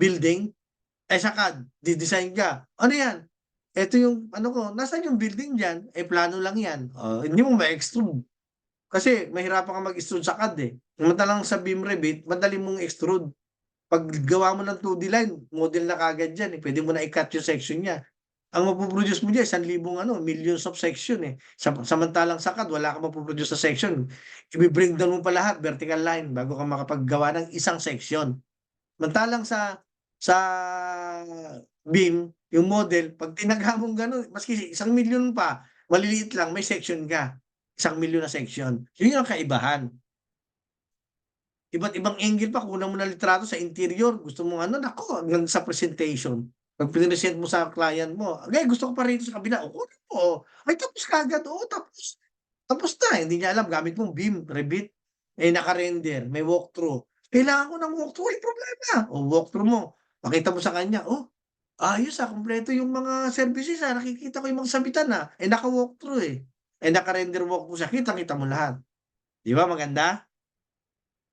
building. Sa CAD, design ka, "Ano 'yan?" "Eto yung ano ko." "Nasaan yung building diyan?" "Plano lang 'yan." Oh, hindi mo ma-extrude. Kasi mahirapan kang mag-extrude sa CAD, Samantalang sa BIM Revit madali mong extrude. 'Pag gawa mo ng 2D line, model na kaagad diyan, puwede mo na i-cut yung section niya. Ang mapo-produce mo diyan 1,000 ano, millions of section, samantalang sa CAD wala kang mapo-produce na section. Ibi-breakdown mo pa lahat, vertical line, bago ka makapaggawa ng isang section. Samantalang sa BIM, yung model 'pag tinagha mong gano'n maski 1,000,000 pa, maliliit lang may section ka, 1,000,000 na section. Yun ang kaibahan. Iba't ibang angle pa, kunan mo ng litrato sa interior, gusto mong ano, naku hanggang sa presentation. 'Pag prinesent mo sa client mo, gusto ko pa rito sa kabila." "O kunin mo, Ay tapos kaagad." "Oo, tapos." Tapos na, hindi niya alam gamit mong BIM, Revit, naka-render, may walkthrough. "Kailangan ko ng walkthrough." "Walang problema." Walkthrough mo, pakita mo sa kanya, "Oh, ayos, kumpleto yung mga services, nakikita ko yung mga sabitan, naka-walkthrough, naka-render walkthrough siya, kitang-kita mo lahat." 'Di ba maganda?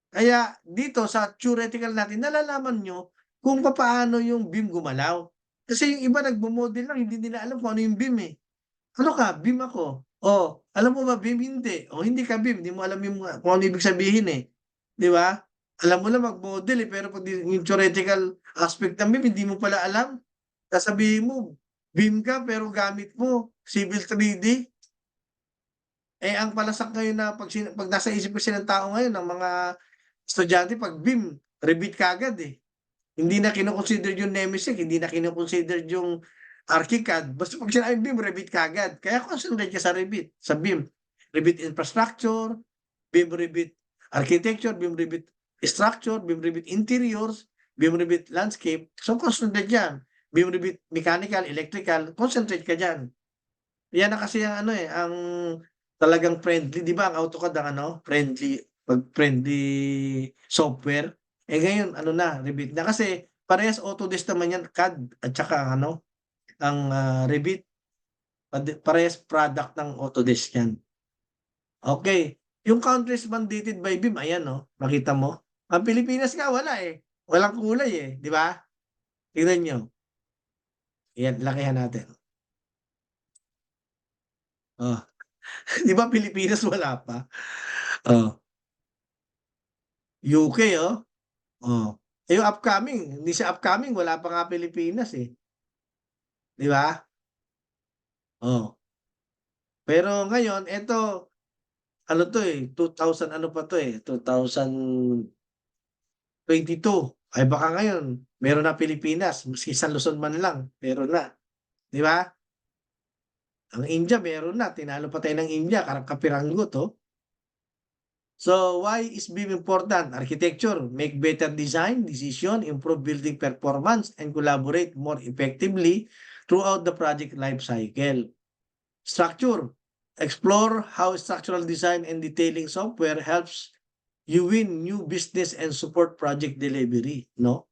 Kaya dito sa theoretical natin nalalaman niyo kung papaano yung BIM gumalaw. Kasi yung iba nagmo-model lang hindi nila alam kung ano yung BIM, "Ano ka, BIM ako." "Oh, alam mo ba BIM?" "Hindi." "Oh, hindi ka BIM, hindi mo alam yung kung ano ibig sabihin, 'di ba? Alam mo lang mag-model, pero 'pag yung theoretical aspect ng BIM hindi mo pala alam. Sasabihin mo BIM ka pero gamit mo Civil 3D. Ang palasak ngayon na 'pag nasa isip kasi ng tao ngayon ng mga estudyante 'pag BIM, Revit kaagad, Hindi na kino-consider yung Nemesis, hindi na kino-consider yung ArchiCAD, basta 'pag sinabing BIM, Revit kaagad. Kaya concentrate ka sa Revit, sa BIM. Revit infrastructure, BIM Revit, architecture, BIM Revit structure, BIM Revit interiors, BIM Revit landscape. So concentrate yan. BIM Revit mechanical, electrical, concentrate ka dyan. Yan na kasi ang ano eh, ang talagang friendly, di ba? Ang AutoCAD ang ano, friendly software. Eh ngayon, ano na, Revit na. Kasi parehas Autodesk naman yan, CAD at saka ano, ang Revit. Parehas product ng Autodesk yan. Okay. Yung countries mandated by BIM, ayan no, makita mo. Ang Pilipinas nga wala eh. Walang kulay eh, di ba? Tingnan nyo. Yan, lakihan natin. Oh. Di ba Pilipinas wala pa? Oh. UK oh. Oh. Eh, yung upcoming, hindi siya upcoming, wala pa nga Pilipinas eh. Di ba? Oh. Pero ngayon, ito, ano to eh, 2000 ano pa to eh, 2022. Ay baka ngayon, meron na Pilipinas, maski sa Luzon man lang, meron na. Di ba? Ang India, meron na. Tinalo pa tayo ng India, kapiranggo to. So, why is BIM important? Architecture, make better design, decision, improve building performance, and collaborate more effectively throughout the project life cycle. Structure, explore how structural design and detailing software helps you win new business and support project delivery, no?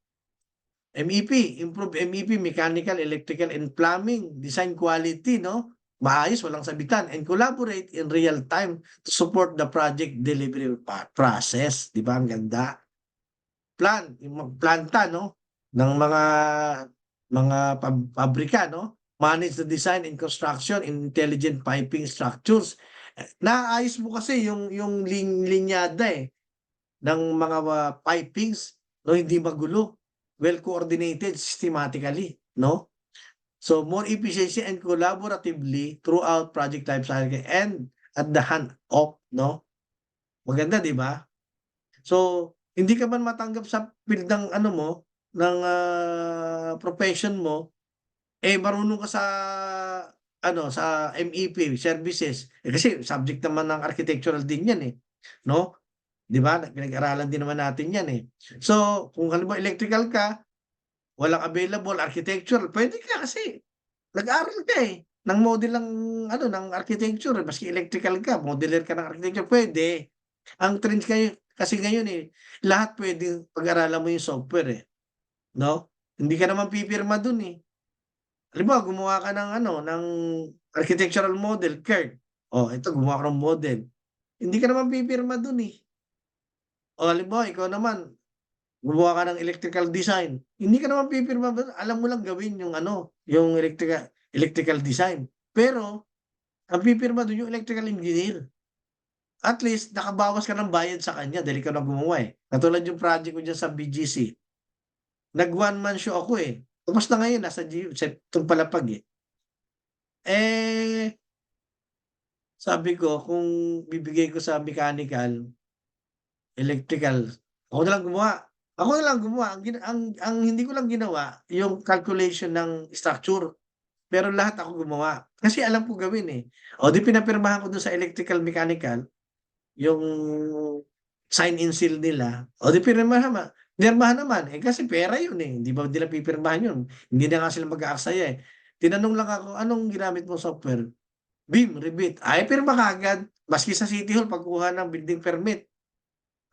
MEP, improve MEP, mechanical, electrical, and plumbing, design quality, no? Maayos, walang sabitan, and collaborate in real time to support the project delivery process. Di ba? Ang ganda. Plan, yung magplanta, no? Ng mga pabrika, no? Manage the design and construction in intelligent piping structures. Naayos mo kasi yung linyada eh ng mga pipings, no? Hindi magulo, well coordinated systematically, no? So more efficiency and collaboratively throughout project life cycle and at the hand-off, no? Maganda, di ba? So hindi ka man matanggap sa field ng ano mo, ng profession mo, eh marunong ka sa ano, sa MEP services. Eh, kasi subject naman ng architectural din yan eh, no? Di ba? Pinag-aralan din naman natin yan eh. So, kung halimbawa electrical ka, walang available architectural, pwede ka kasi nag-aaral ka eh ng model ng ano ng architecture, maski electrical ka, modeler ka ng architecture, pwede. Ang trend kayo kasi ngayon eh, lahat pwede pag-aralan mo yung software eh, no? Hindi ka naman pipirma dun eh. Halimbawa, gumawa ka ng ano, ng architectural model, Kurt. Oh, ito gumawa ka ng model. Hindi ka naman pipirma dun eh. O halimbawa, ikaw naman, gumawa ka ng electrical design. Hindi ka naman pipirma, alam mo lang gawin yung ano, yung electrical design. Pero, ang pipirma doon yung electrical engineer. At least, nakabawas ka ng bayad sa kanya dahil ikaw na gumawa eh. Katulad yung project ko dyan sa BGC. Nag-one-man show ako eh. Tapos na ngayon, nasa itong palapag eh. Eh, sabi ko, kung bibigay ko sa mechanical, electrical, ako na lang gumawa. Ako na lang gumawa. Ang hindi ko lang ginawa, yung calculation ng structure. Pero lahat ako gumawa. Kasi alam ko gawin eh. O di pinapirmahan ko dun sa electrical mechanical, yung sign-in seal nila. O di pinirmahan naman. Eh kasi pera yun eh. Hindi ba nila pipirmahan yun? Hindi na nga sila mag-aaksaya eh. Tinanong lang ako, anong ginamit mo software? BIM, Revit. Ay, pirma kagad. Maski sa City Hall, pagkuha ng building permit.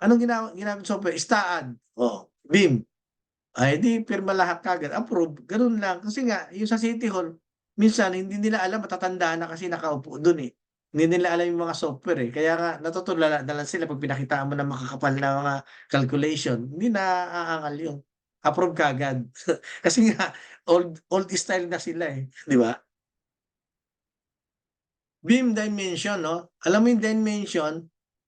Anong ginamit software? STAAD. O, BIM. Ay, di pirma lahat kagad. Approve. Ganun lang. Kasi nga, yung sa City Hall, minsan hindi nila alam, matatanda na kasi nakaupo dun eh. Hindi nila alam yung mga software eh. Kaya nga, natutulala na lang sila pag pinakitaan mo ng makakapal na mga calculation. Hindi na aangal yun. Approve kagad. Kasi nga, old style na sila eh. Di ba? BIM dimension, no? Alam mo yung dimension,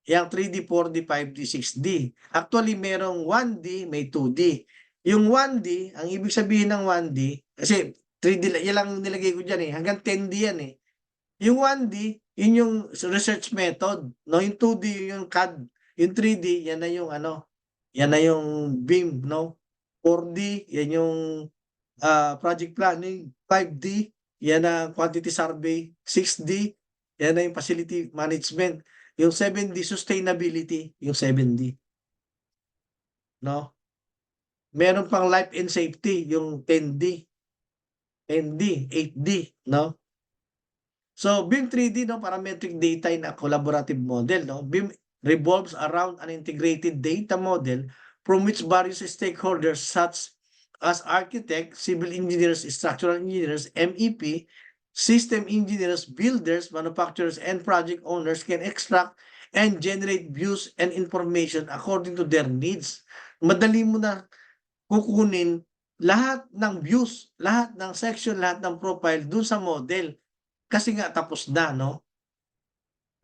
yung 3D, 4D, 5D, 6D. Actually, merong 1D, may 2D. Yung 1D, ang ibig sabihin ng 1D, kasi 3D, yan lang nilagay ko dyan eh. Hanggang 10D yan eh. Yung 1D, yun yung research method. No? Yung 2D, yung CAD. Yung 3D, yan na yung ano, yan na yung BIM, no? 4D, yan yung project planning. 5D, yan ang quantity survey. 6D, yan na yung facility management. Yung 7D, sustainability, yung 7D. No? Meron pang life and safety, yung 10D, 10D, 8D, no? So, BIM 3D, no, parametric data in a collaborative model, no? BIM revolves around an integrated data model from which various stakeholders such as architects, civil engineers, structural engineers, MEP, system engineers, builders, manufacturers, and project owners can extract and generate views and information according to their needs. Madali mo na kukunin lahat ng views, lahat ng section, lahat ng profile dun sa model. Kasi nga tapos na, no?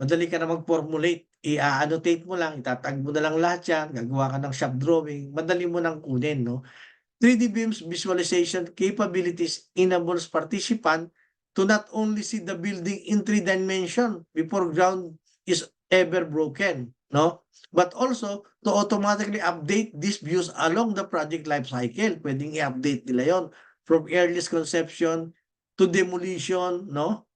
Madali ka na mag-formulate. I-annotate mo lang, itatag mo na lang lahat yan, gagawa ka ng shop drawing, madali mo nang kunin, no? 3D BIM's visualization capabilities enables participant to not only see the building in 3 dimension before ground is ever broken, no? But also to automatically update these views along the project life cycle. Pwedeng i-update nila yon from earliest conception to demolition, no?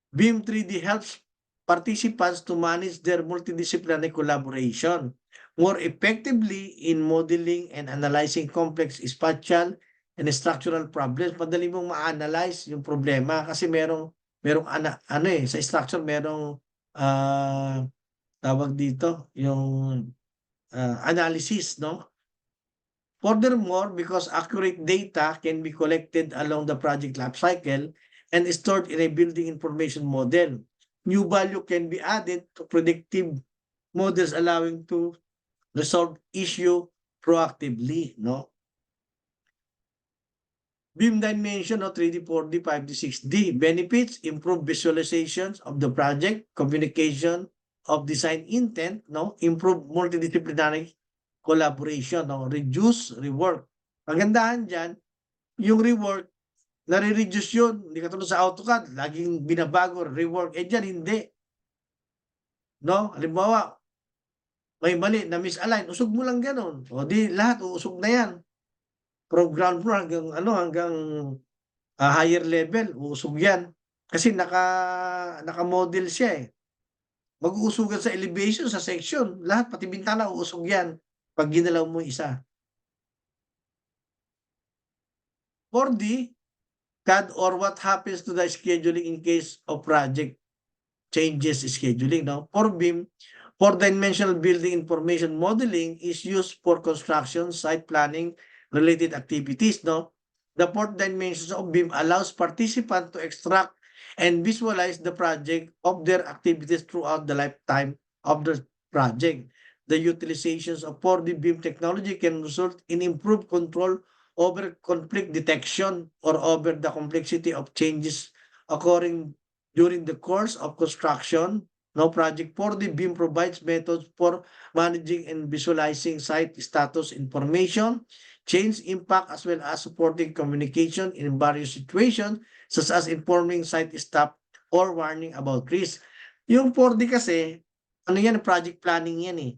BIM 3D helps participants to manage their multidisciplinary collaboration more effectively in modeling and analyzing complex spatial and structural problems. Madali mong ma-analyze yung problema kasi merong sa structure merong tawag dito yung analysis, no? Furthermore, because accurate data can be collected along the project life cycle and stored in a building information model, new value can be added to predictive models allowing to resolve issue proactively, no? BIM dimension, no, 3D, 4D, 5D, 6D benefits, improve visualizations of the project, communication of design intent, no, improve multidisciplinary collaboration, no, reduce rework. Kagandahan dyan, yung rework, nare-reduce yun. Hindi katulad sa AutoCAD, laging binabago, rework. Eh dyan, hindi. No? Halimbawa, may mali na misalign, usog mo lang ganun. O di lahat uusog na yan. From ground floor hanggang higher level, uusog yan. Kasi naka-model siya eh. Mag-uusugan sa elevation, sa section, lahat, pati bintana, uusog yan pag ginalaw mo isa. 4D, CAD or what happens to the scheduling in case of project changes scheduling. No? For BIM, 4-dimensional building information modeling is used for construction, site planning, related activities. No? The 4th dimensions of BIM allows participants to extract and visualize the project of their activities throughout the lifetime of the project. The utilizations of 4D BIM technology can result in improved control over conflict detection or over the complexity of changes occurring during the course of construction. No, Project 4D BIM provides methods for managing and visualizing site status information, change impact, as well as supporting communication in various situations, such as informing site staff or warning about risk. Yung 4D kasi, ano yan, project planning yan eh.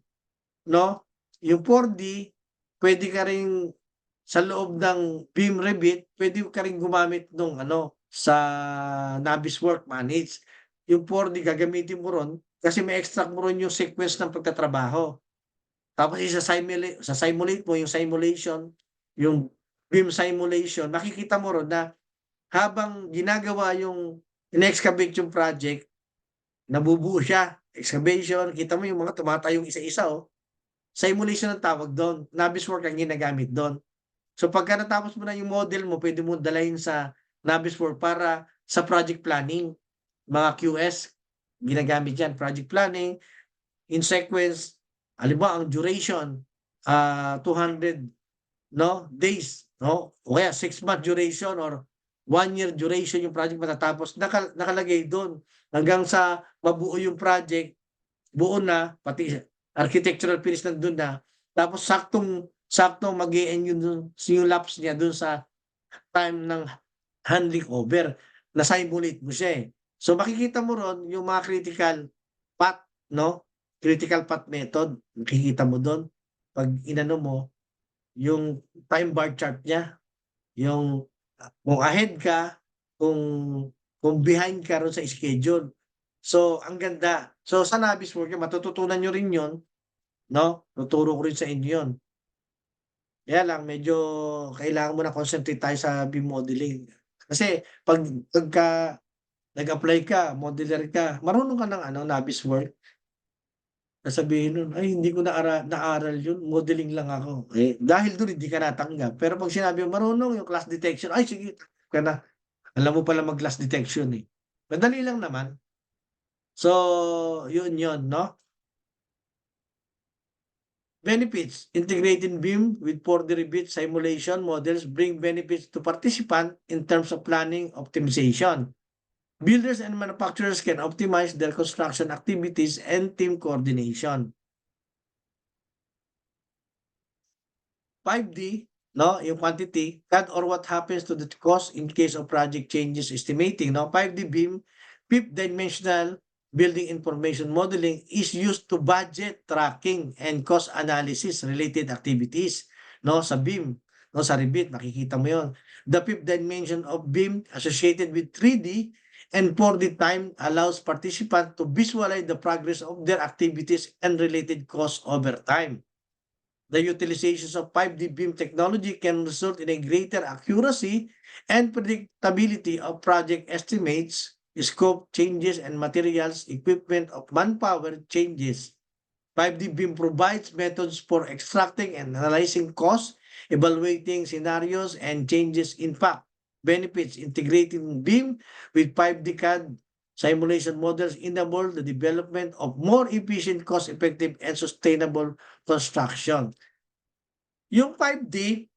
No? Yung 4D, pwede ka rin sa loob ng BIM Revit, pwede ka rin gumamit nung sa Navisworks Manage. Yung 4D gagamitin mo ron kasi may extract mo ron yung sequence ng pagtatrabaho. Tapos isa-simulate mo yung simulation, yung BIM simulation, makikita mo ron na habang ginagawa yung in-excavate yung project, nabubuo siya. Excavation, kita mo yung mga tumatayong isa-isa, oh. Simulation ang tawag doon. Navisworks ang ginagamit doon. So pagka natapos mo na yung model mo, pwede mo dalahin sa Navisworks para sa project planning. Mga QS, ginagamit yan. Project planning, in sequence, halimbawa ang duration, 200 days, no? O kaya 6-month duration or 1-year duration yung project matatapos, nakalagay doon. Hanggang sa mabuo yung project, buo na, pati architectural finish nandun na. Tapos saktong mag-i-end yung lapse niya dun sa time ng handling over. Na-simulate mo siya eh. So makikita mo ron yung mga critical path, no? Critical path method. Makikita mo doon. Pag inano mo, yung time bar chart niya, yung kung ahead ka, kung behind ka ron sa schedule. So, ang ganda. So, sa Navisworks, matututunan nyo rin yun, no? Tuturo ko rin sa inyo yun. Kaya lang, medyo kailangan mo na concentrate tayo sa BIM modeling. Kasi, pagka nag-apply ka, modeler ka, marunong ka ng Navisworks, sasabihin nun, ay hindi ko naaral yun, modeling lang ako. Eh, dahil doon hindi ka natanggap. Pero pag sinabi mo, marunong yung class detection, ay sige, ka na. Alam mo pala mag-class detection eh. Madali lang naman. So, yun, no? Benefits. Integrating BIM with 4D Revit simulation models bring benefits to participant in terms of planning optimization. Builders and manufacturers can optimize their construction activities and team coordination. 5D, no, yung quantity, that or what happens to the cost in case of project changes estimating. No, 5D BIM, fifth dimensional building information modeling is used to budget tracking and cost analysis related activities. No, sa BIM, no, sa Revit, makikita mo yon. The fifth dimension of BIM associated with 3D and 4D time allows participants to visualize the progress of their activities and related costs over time. The utilization of 5D BIM technology can result in a greater accuracy and predictability of project estimates, scope changes, and materials, equipment of manpower changes. 5D BIM provides methods for extracting and analyzing costs, evaluating scenarios, and changes in fact. Benefits. Integrating BIM with 5D CAD simulation models enable the development of more efficient, cost-effective, and sustainable construction. Yung 5D,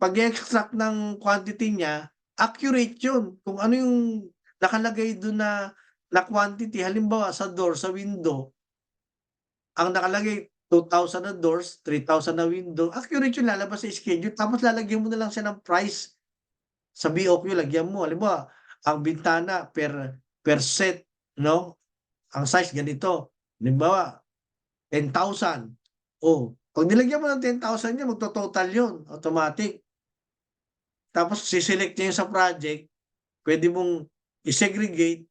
pag-extract ng quantity niya, accurate yun. Kung ano yung nakalagay doon na quantity, halimbawa sa door, sa window, ang nakalagay 2,000 na doors, 3,000 na window, accurate yung lalabas sa schedule. Tapos lalagyan mo na lang siya ng price. Sa BOQ, lagyan mo. Halimbawa, ang bintana per set, no? Ang size ganito. Halimbawa, 10,000. Oh, pag nilagyan mo ng 10,000 niya, magto-total yun, automatic. Tapos siselect niya yung sa project, pwede mong i-segregate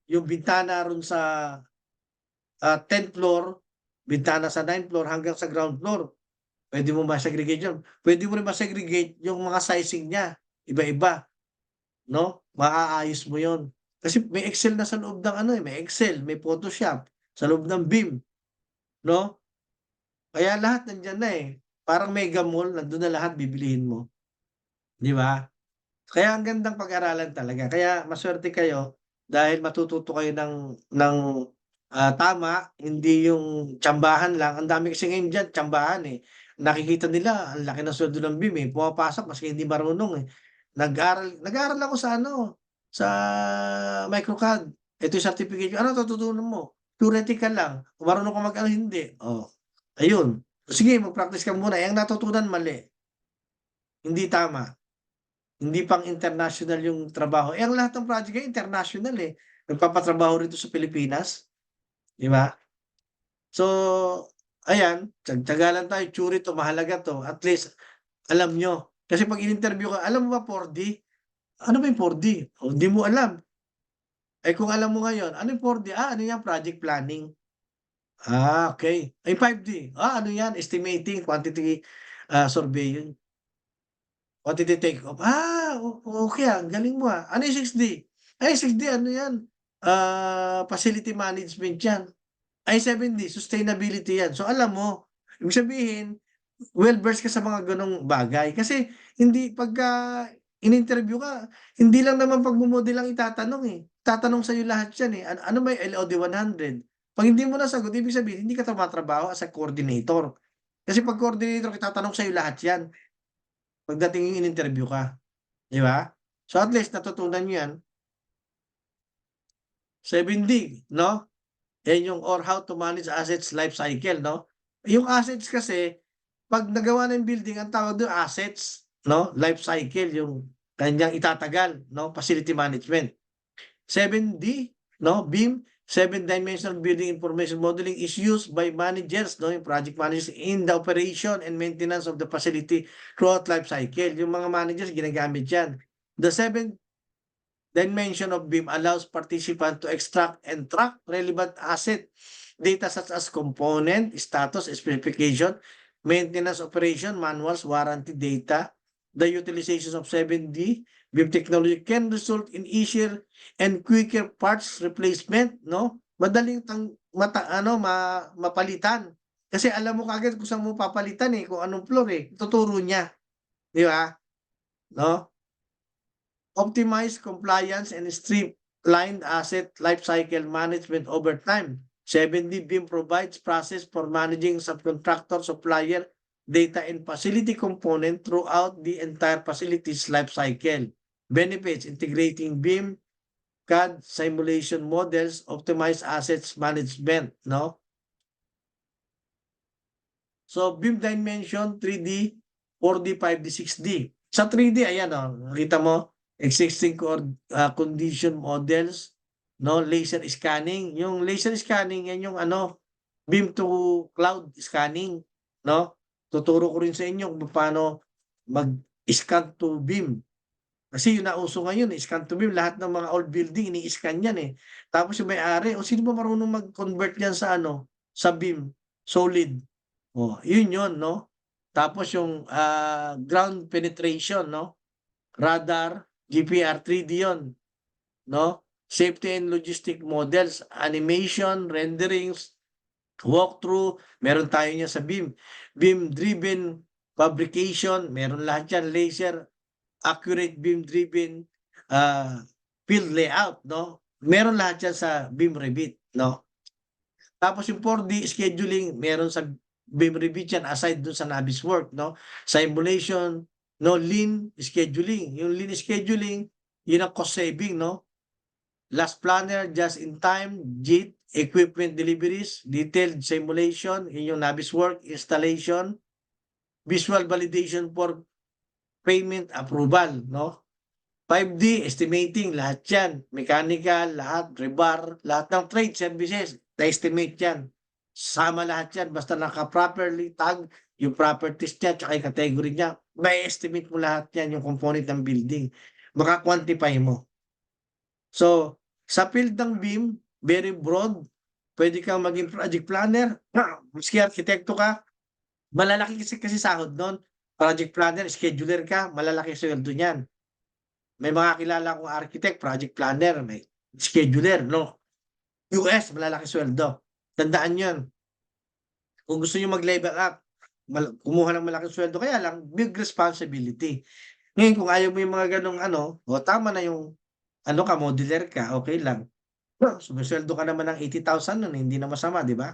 yung bintana ron sa 10th floor, bintana sa 9th floor hanggang sa ground floor. Pwede mo ma-segregate yun. Pwede mo rin ma-segregate yung mga sizing niya, iba-iba, no? Maaayos mo yun. Kasi may Excel na sa loob ng may Excel, may Photoshop, sa loob ng BIM, no? Kaya lahat nandiyan na eh. Parang mega mall, nandun na lahat bibilihin mo. Di ba? Kaya ang gandang pag-aralan talaga. Kaya maswerte kayo dahil matututo kayo ng tama, hindi yung tsambahan lang. Ang dami kasi ngayon dyan, tsambahan eh. Nakikita nila, ang laki ng sweldo ng BIM eh. Pumapasok maski hindi marunong eh. Nag-aaral ako sa MicroCAD. Ito yung certificate. Ano tututunan mo? Theoretical lang. Kung marunong ka hindi. Oh, ayun. Sige, mag-practice ka muna. Ang natutunan mali. Hindi tama. Hindi pang international yung trabaho. Ang lahat ng project ay international eh. Nagpapatrabaho rito sa Pilipinas. Di ba? So, ayan, tiyagalan lang tayo, tsuri to, mahalaga to. At least, alam nyo. Kasi pag in-interview ka, alam mo ba 4D? Ano ba yung 4D? O, hindi mo alam. Eh kung alam mo ngayon, ano yung 4D? Ano yan? Project planning. Okay. Ay, 5D. Ano yan? Estimating, quantity surveying. Quantity take off. Okay galing mo Ano yung 6D? Ay, 6D, ano yan? Facility management yan. Ay, 7D, sustainability yan. So, alam mo, ibig sabihin, well-versed ka sa mga ganong bagay. Kasi, hindi, pagka in-interview ka, hindi lang naman pagmumodel lang itatanong eh. Tatanong sa'yo lahat yan eh. Ano may LOD 100? Pag hindi mo nasagot, ibig sabihin, hindi ka tumatrabaho as a coordinator. Kasi pag coordinator, itatanong sa'yo lahat yan. Pagdating yung in-interview ka. Di ba? So, at least, natutunan nyo yan. 7D, no? Yan yung or how to manage assets life cycle, no? Yung assets kasi, pag nagawa ng building, ang tawag doon assets, no? Life cycle, yung kanyang itatagal, no? Facility management. 7D, no? BIM, 7-dimensional building information modeling is used by managers, no? Yung project managers in the operation and maintenance of the facility throughout life cycle. Yung mga managers, ginagamit yan. The 7 dimension of BIM allows participants to extract and track relevant asset data such as component, status, specification, maintenance operation, manuals, warranty data. The utilization of 7D BIM technology can result in easier and quicker parts replacement, no? Madaling mapalitan. Kasi alam mo kaagad kung saan mo papalitan kung anong floor tuturo niya. Di ba? No? Optimize compliance and streamlined asset lifecycle management over time. 7D BIM provides process for managing subcontractor, supplier, data, and facility component throughout the entire facility's lifecycle. Benefits: integrating BIM, CAD, simulation models, optimize assets management, no? So, BIM dimension, 3D, 4D, 5D, 6D. Sa 3D, ayan nakita mo, existing condition models, no, laser scanning. Yung laser scanning, yan yung BIM to cloud scanning, no? Tuturo ko rin sa inyo kung paano mag-scan to BIM. Kasi yung nauso ngayon, scan to BIM, lahat ng mga old building, ini-scan yan Tapos yung may-ari, sino ba marunong mag-convert yan sa sa BIM, solid. Yun, no? Tapos yung ground penetration, no? Radar, GPR, 3D yun, no? Safety and logistic models, animation, renderings, walkthrough, meron tayo niya sa BIM. BIM-driven fabrication, meron lahat yan, laser, accurate BIM-driven field layout, no? Meron lahat yan sa BIM Revit, no? Tapos yung 4D scheduling, meron sa BIM Revit yan aside dun sa Navisworks, no? Simulation, no? Lean scheduling. Yung lean scheduling, yun ang cost saving, no? Last planner, just in time, JIT, equipment deliveries, detailed simulation, yun yung Navisworks, installation, visual validation for payment approval, no? 5D, estimating, lahat yan. Mechanical, lahat, rebar, lahat ng trade services, na-estimate yan. Sama lahat yan, basta naka-properly tag, yung properties niya, tsaka yung category niya, may estimate mo lahat yan, yung component ng building. Maka-quantify mo. So, sa field ng BIM, very broad, pwede kang maging project planner, maski arkitekto ka, malalaki kasi sahod nun. Project planner, scheduler ka, malalaki sweldo niyan. May mga kilala kong architect, project planner, may scheduler, no? US, malalaki sweldo. Tandaan yun. Kung gusto nyo mag-level up, kumuha ng malaking sweldo, kaya lang, big responsibility. Ngayon, kung ayaw mo yung mga ganong tama na yung ka, modeler ka, okay lang. Sumisweldo ka naman ng 80,000 nun, hindi na masama, di ba?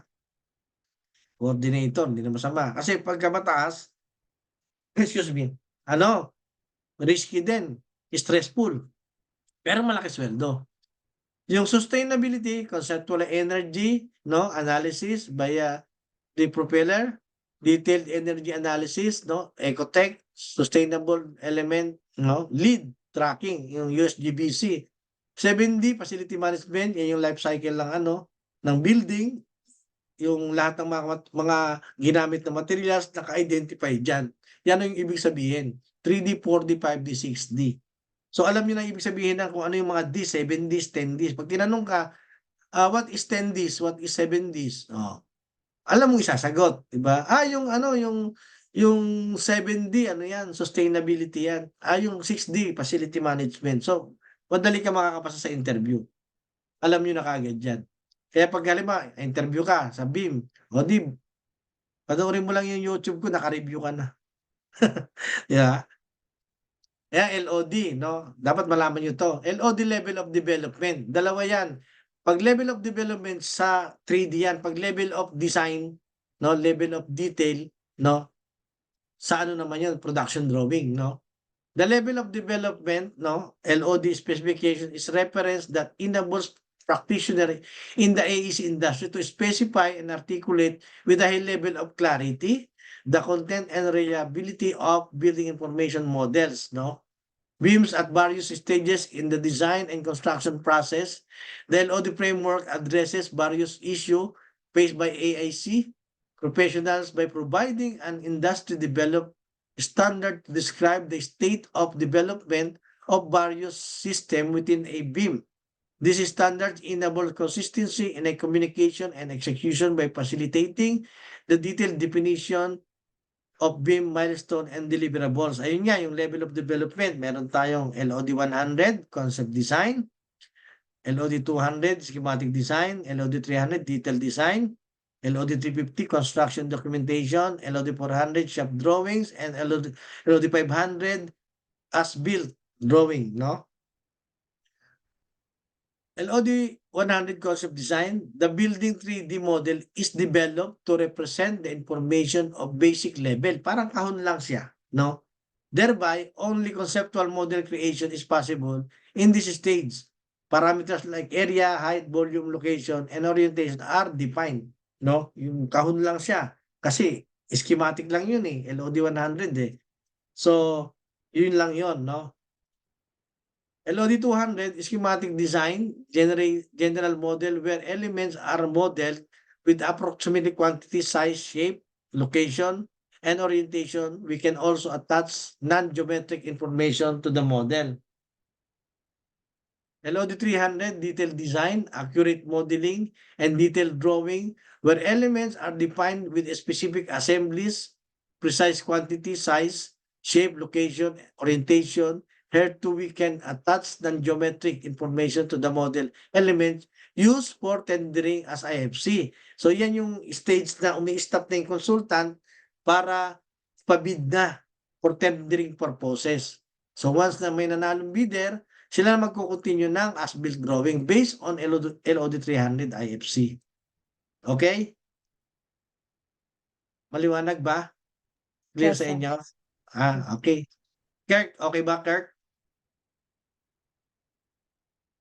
Coordinator, hindi na masama. Kasi pagka mataas, excuse me, risky din, stressful, pero malaki sweldo. Yung sustainability, conceptual energy, no, analysis via the propeller, detailed energy analysis, no, ecotech, sustainable element, no, lead tracking, yung USGBC. 7D, facility management, yan yung life cycle ng ng building, yung lahat ng mga ginamit na materials naka-identify dyan. Yan ang ibig sabihin. 3D, 4D, 5D, 6D. So alam niyo na ibig sabihin na kung ano yung mga D, 7Ds, 10Ds. Pag tinanong ka, what is 10Ds, what is 7Ds? Alam mo isasagot, di ba? Yung 7D, yan, sustainability yan. Yung 6D, facility management. So, madali ka makakapasa sa interview. Alam niyo na kagad yan. Kaya pag halimbawa, interview ka sa BIM, panoorin mo lang yung YouTube ko, naka-review ka na. Yeah. Kaya LOD, no? Dapat malaman nyo to. LOD, level of development. Dalawa yan. Pag level of development sa 3D yan, pag level of design, no, level of detail, no, sa naman yan, production drawing, no? The level of development, no, LOD specification is reference that enables practitioner in the AEC industry to specify and articulate with a high level of clarity the content and reliability of building information models, no? BIMs at various stages in the design and construction process. The LOD framework addresses various issues faced by AIC professionals by providing an industry developed standard to describe the state of development of various systems within a beam. This standard enables consistency in a communication and execution by facilitating the detailed definition of beam milestone and deliverables. Ayun nga, yung level of development. Meron tayong LOD 100, concept design, LOD 200, schematic design, LOD 300, detailed design, LOD 350, construction documentation, LOD 400, shop drawings, and LOD 500, as-built drawing, no? LOD 100 concept design, the building 3D model is developed to represent the information of basic level. Parang kahon lang siya, no? Thereby, only conceptual model creation is possible in this stage. Parameters like area, height, volume, location, and orientation are defined, no? Yung kahon lang siya. Kasi schematic lang yun eh, LOD 100 eh. So, yun lang yun, no? LOD 200, schematic design, general model where elements are modeled with approximately quantity, size, shape, location, and orientation. We can also attach non-geometric information to the model. LOD 300, detailed design, accurate modeling, and detailed drawing where elements are defined with specific assemblies, precise quantity, size, shape, location, orientation. Here too, we can attach non-geometric information to the model elements used for tendering as IFC. So yan yung stage na umi-stop na yung consultant para pabid na for tendering purposes. So once na may nanalong bidder, sila na magkukontinue ng as-built drawing based on LOD 300 IFC. Okay? Maliwanag ba? Clear Yes, sa sir. inyo? Okay. Kirk, okay ba, Kirk?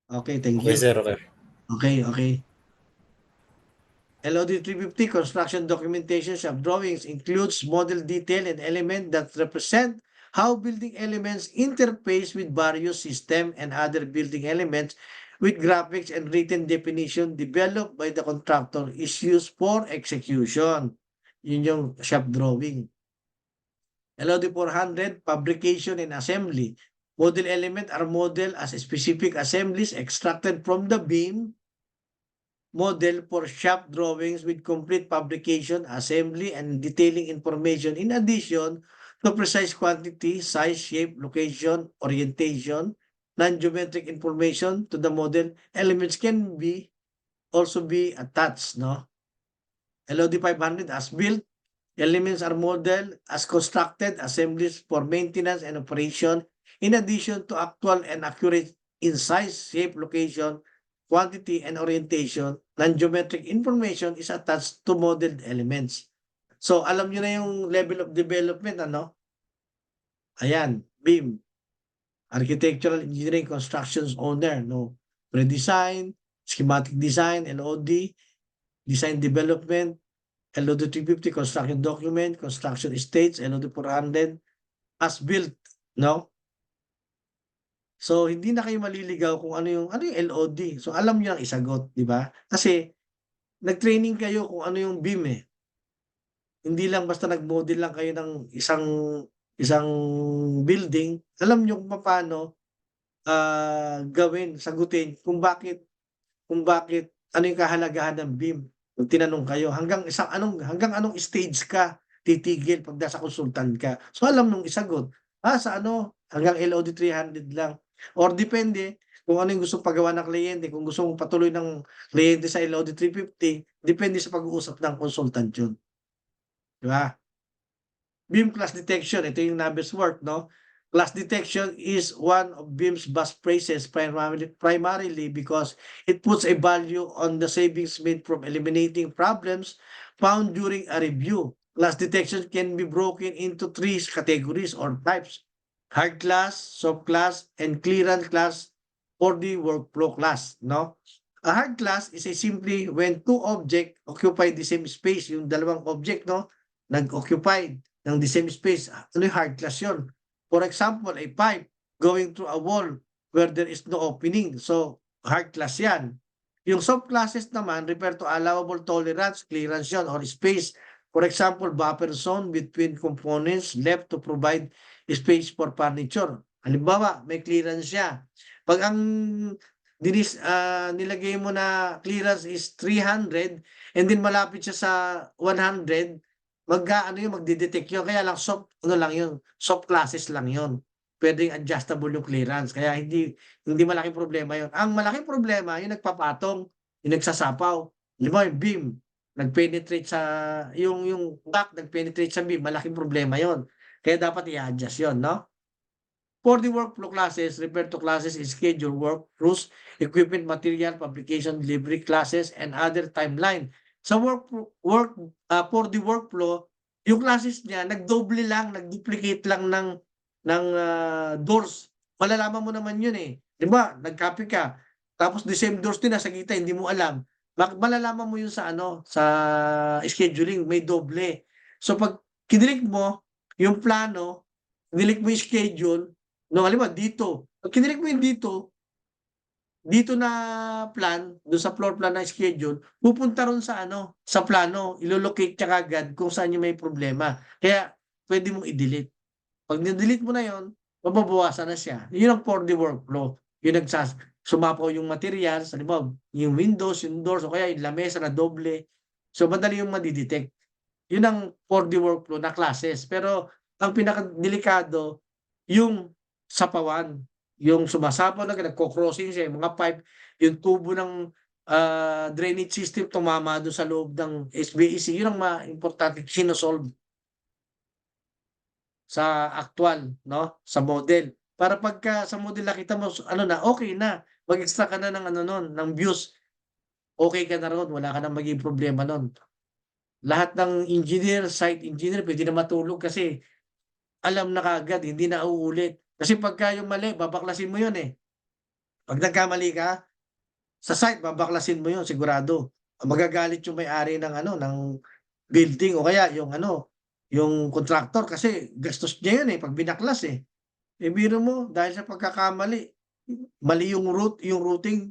Okay, thank Okay, you. sir. Okay. Okay. LOD 350 construction documentation of drawings includes model detail and element that represent how building elements interface with various systems and other building elements with graphics and written definition developed by the contractor is used for execution. Yun yung shop drawing. LOD 400, fabrication and assembly. Model element are modeled as specific assemblies extracted from the beam model for shop drawings with complete fabrication, assembly, and detailing information in addition to precise quantity, size, shape, location, orientation, non-geometric information to the model elements can also be attached, no? LOD 500 as built, elements are modeled as constructed assemblies for maintenance and operation in addition to actual and accurate in size, shape, location, quantity, and orientation. Non-geometric information is attached to modeled elements. So, alam nyo na yung level of development, ano? Ayan, BIM. Architectural Engineering Constructions Owner, no? Pre-design, schematic design, LOD, design development, LOD 350, construction document, construction states, LOD 400, as built, no? So, hindi na kayo maliligaw kung ano yung LOD. So, alam niyo ang isagot, di ba? Kasi, nag-training kayo kung ano yung BIM eh. Hindi lang basta nag-model lang kayo ng isang building, alam niyo kung paano gawin, sagutin kung bakit ano yung kahalagahan ng BIM. Kung tinanong kayo, hanggang anong stage ka titigil pag nasa consultant ka. So alam nung isagot, sa hanggang LOD 300 lang. Or depende kung ano yung gustong pagawa ng kliyente, kung gusto mong patuloy ng kliyente sa LOD 350, depende sa pag-uusap ng consultant yun. Di ba? BIM class detection, ito yung numbers work, no? Class detection is one of BIM's best phrases primarily because it puts a value on the savings made from eliminating problems found during a review. Class detection can be broken into 3 categories or types: hard class, soft class, and clearance class for the workflow class, no? A hard class is simply when two objects occupy the same space, yung dalawang object, no? Nag-occupy ng the same space. Ano yung hard class yun? For example, a pipe going through a wall where there is no opening. So, hard class yan. Yung soft classes naman refer to allowable tolerance, clearance yun, or space. For example, buffer zone between components left to provide space for furniture. Halimbawa, may clearance siya. Pag ang nilagay mo na clearance is 300 and then malapit siya sa 100, ano yun, magdidetect yun. Kaya lang ano lang yun, soft classes lang yun. Pwedeng adjustable yung clearance. Kaya hindi malaking problema yun. Ang malaking problema, yung nagpapatong, yung nagsasapaw. Halimbawa, yung beam, nag-penetrate sa, yung back, nag-penetrate sa beam, malaking problema yun. Kaya dapat i-adjust yun, no? For the workflow classes, refer to classes in schedule, work, rules, equipment, material, publication, delivery classes, and other timeline. Sa for the workflow, yung classes niya, nagdoble lang, nagduplicate lang ng doors. Malalaman mo naman yun eh. Di ba? Nag-copy ka. Tapos the same doors din nasa kita, hindi mo alam. Malalaman mo yun sa sa scheduling, may doble. So pag kinilik mo yung plano, kinilik mo yung schedule, no, halimbawa dito. Pag kinilik mo yung dito na plan, doon sa floor plan na schedule, pupunta ron sa sa plano, ilolocate niya kagad kung saan yung may problema. Kaya pwede mong i-delete. Pag ni-delete mo na yon, mababawasan na siya. Yun ang for the workflow. Yung sumapaw yung materials, halimbawa, yung windows, yung doors, o kaya yung lamesa na doble. So, madali yung madidetect. Yun ang for the workflow na classes. Pero, ang pinaka-delikado, yung sapawan. Yung sumasapaw na nagko-crossing siya, yung mga pipe, yung tubo ng drainage system tumama doon sa loob ng SBEC. Yun ang importante sinosolve sa actual, no? Sa model. Para pagka sa model nakita mo, okay na. Mag-extract ka na ng ng views. Okay ka na ron, wala ka nang maging problema nun. Lahat ng engineer, site engineer, pwede na matulog kasi alam na kaagad, hindi na uulit. Kasi pagka yung mali, babaklasin mo yun eh. Pag nagkamali ka, sa site, babaklasin mo yun, sigurado. Magagalit yung may-ari ng ng building o kaya yung contractor kasi gastos niya yun eh, pag binaklas eh. Eh biro mo, dahil sa pagkakamali, mali yung routing,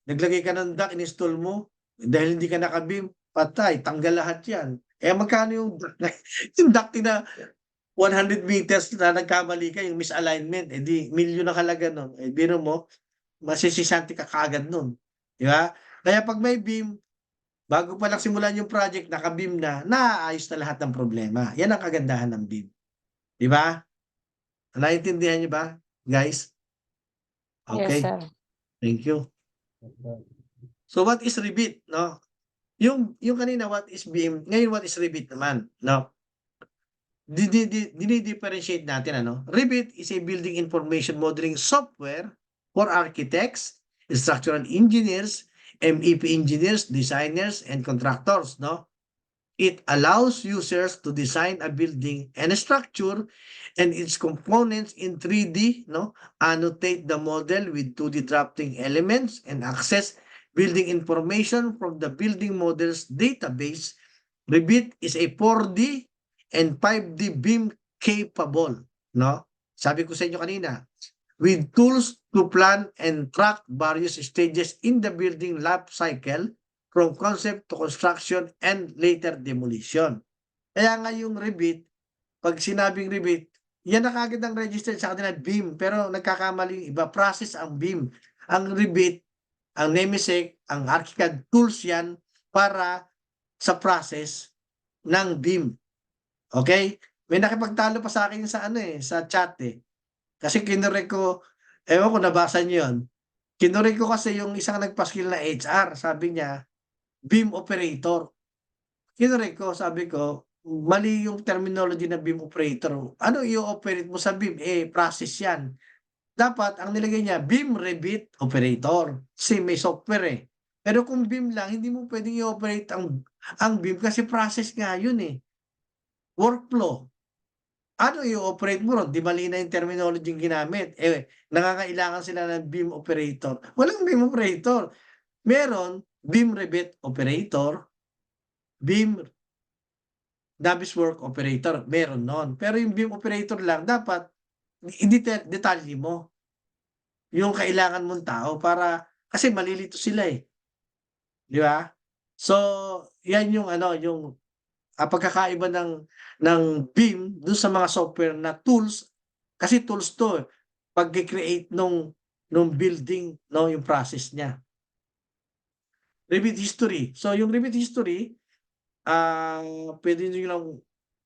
naglagay ka ng duct, in-install mo, dahil hindi ka nakabim, patay, tanggal lahat yan. Eh magkano yung duct yung ducting na 100 meters na nagkamali ka, yung misalignment, eh di milyon na halaga nun. Eh biro mo, masisisanti ka kaagad nun. Di ba? Kaya pag may beam, bago pa lang simulan yung project, naka-beam na, naaayos na lahat ng problema. Yan ang kagandahan ng beam. Di ba? Naintindihan niyo ba, guys? Yes, Okay. sir. Thank you. So what is Revit, no? Yung kanina what is beam, ngayon what is Revit naman, no? Dinidifferentiate natin Revit is a building information modeling software for architects, structural engineers, MEP engineers, designers, and contractors, no? It allows users to design a building and a structure and its components in 3D, no? Annotate the model with 2D drafting elements and access building information from the building models database. Revit is a 4D and 5D BIM capable, no? Sabi ko sa inyo kanina, with tools to plan and track various stages in the building life cycle from concept to construction and later demolition. Kaya nga yung Revit, pag sinabing Revit, yan na kagad ang registered sa kanila BIM, pero nagkakamali iba, process ang BIM. Ang Revit, ang Nemisec, ang ArchiCAD tools yan para sa process ng BIM. Okay? May nakipagtalo pa sa akin sa sa chat eh. Kasi kinurek ko, ewan ko nabasa niyo yun. Kinurek ko kasi yung isang nagpaskil na HR, sabi niya, BIM operator. Kinurek ko, sabi ko, mali yung terminology na BIM operator. Ano i-operate mo sa BIM? Process yan. Dapat, ang nilagay niya, BIM Revit operator. Kasi may software eh. Pero kung BIM lang, hindi mo pwedeng i-operate ang BIM kasi process nga yun eh. Workflow. Ano i-operate mo ron? Di mali na yung terminology yung ginamit. Nangangailangan sila ng BIM operator. Walang BIM operator. Meron BIM Revit operator, BIM Navisworks operator. Meron nun. Pero yung BIM operator lang, dapat detalye mo yung kailangan mong tao para, kasi malilito sila eh. Di ba? So, yan yung yung pagkakaiba ng BIM dun sa mga software na tools, kasi tools to pag-create nung building, no, yung process niya. Revit history. So yung Revit history, pwede niyo lang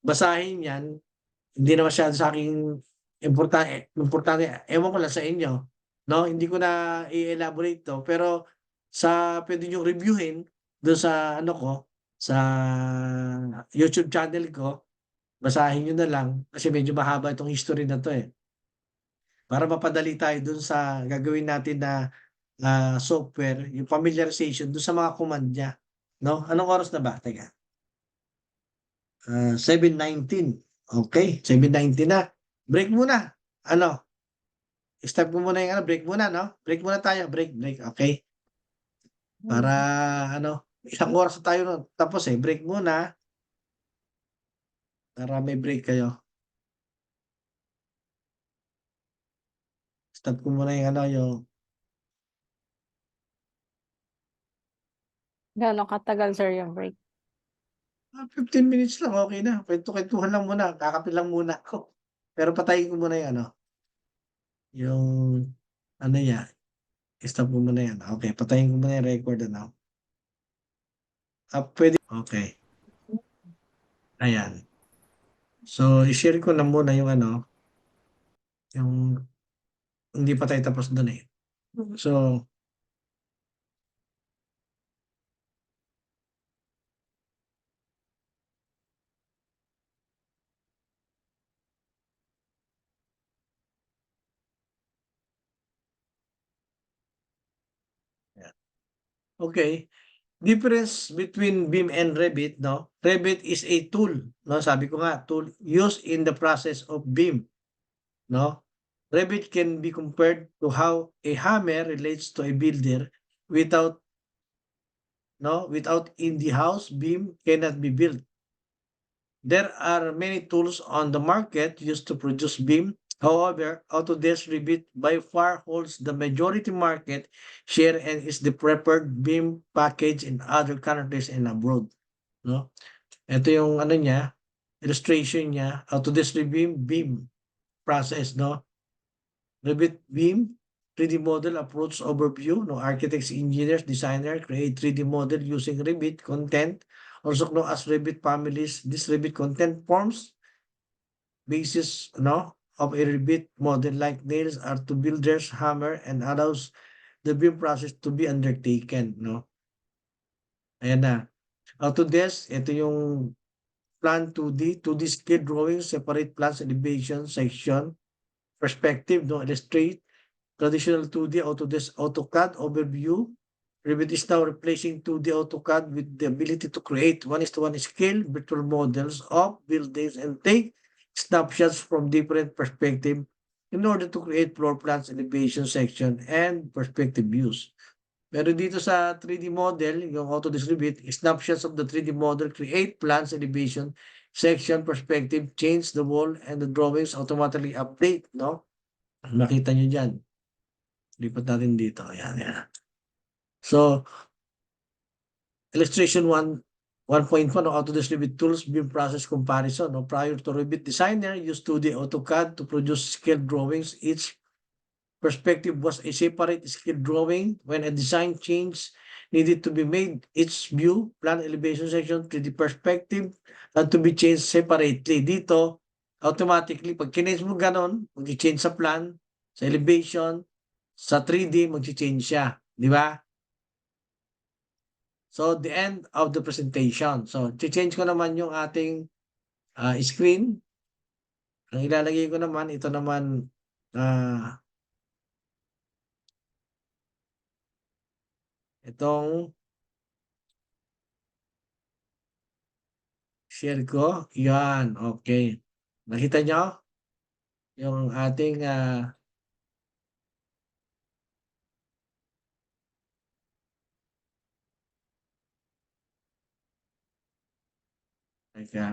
basahin yan. Hindi na masyado sa akin importante. Ewan ko lang sa inyo, no? Hindi ko na i-elaborate to, pero pwede niyo reviewin doon sa ano ko, sa YouTube channel ko. Basahin niyo na lang kasi medyo mahaba itong history na to eh. Para mapadali tayo doon sa gagawin natin na software, yung familiarization doon sa mga command niya, no? Anong oras na ba? Teka. 7:19. Okay, 7:19 na. Break muna. Ano? Stop mo muna yung ano, break muna, no? Break muna tayo, break. Okay? Para ano, isang oras na tayo nun. Tapos break muna. Para may break kayo. Stop ko muna yung ano, yung Gano'ng katagal, sir, yung break? 15 minutes lang, okay na. Kwentuhan lang muna. Kakape lang muna ako. Pero patayin ko muna yung ano, yung ano niya. Stop ko muna yan. Okay, patayin ko muna yung record ano. Pwede. Okay. Ayan. So, i-share ko na muna yung ano, yung hindi pa tayo tapos doon eh. So, ayan. Okay. Difference between BIM and Revit, no? Revit is a tool, no? Sabi ko nga, tool used in the process of BIM, no? Revit can be compared to how a hammer relates to a builder without in the house, BIM cannot be built. There are many tools on the market used to produce BIM. However, Autodesk Revit by far holds the majority market share and is the preferred BIM package in other countries and abroad. No? Ito yung ano niya, illustration niya, Autodesk Revit BIM process, no? Revit BIM 3D model approach overview, no? Architects, engineers, designers create 3D model using Revit content, also known as Revit families. This Revit content forms basis, no, of a Revit model like nails are to builders hammer and allows the BIM process to be undertaken, no? Ayan na. Autodesk, ito yung plan 2D scale drawing, separate plans, elevation, section, perspective, no, illustrate, traditional 2D Autodesk AutoCAD overview. Revit is now replacing 2D AutoCAD with the ability to create 1:1 scale virtual models of buildings and take snapshots from different perspectives in order to create floor plans, elevation, section, and perspective views. Pero dito sa 3D model, yung Autodesk Revit, snapshots of the 3D model create plans, elevation, section, perspective, change the wall, and the drawings automatically update, no? Makita nyo dyan. Lipat natin dito. Ayan, ayan. So, illustration 1.1 of Autodesk Revit tools, BIM process comparison. No? Prior to Revit Designer, used 2D AutoCAD to produce scale drawings. Each perspective was a separate scale drawing. When a design change needed to be made, each view, plan, elevation section, 3D perspective, had to be changed separately. Dito, automatically, pag kinage mo ganon, mag-change sa plan, sa elevation, sa 3D, mag-change siya. Di ba? So, the end of the presentation. So, change ko naman yung ating screen. Ang ilalagay ko naman, ito naman, itong share ko. Yan, okay. Nakita nyo? Yung ating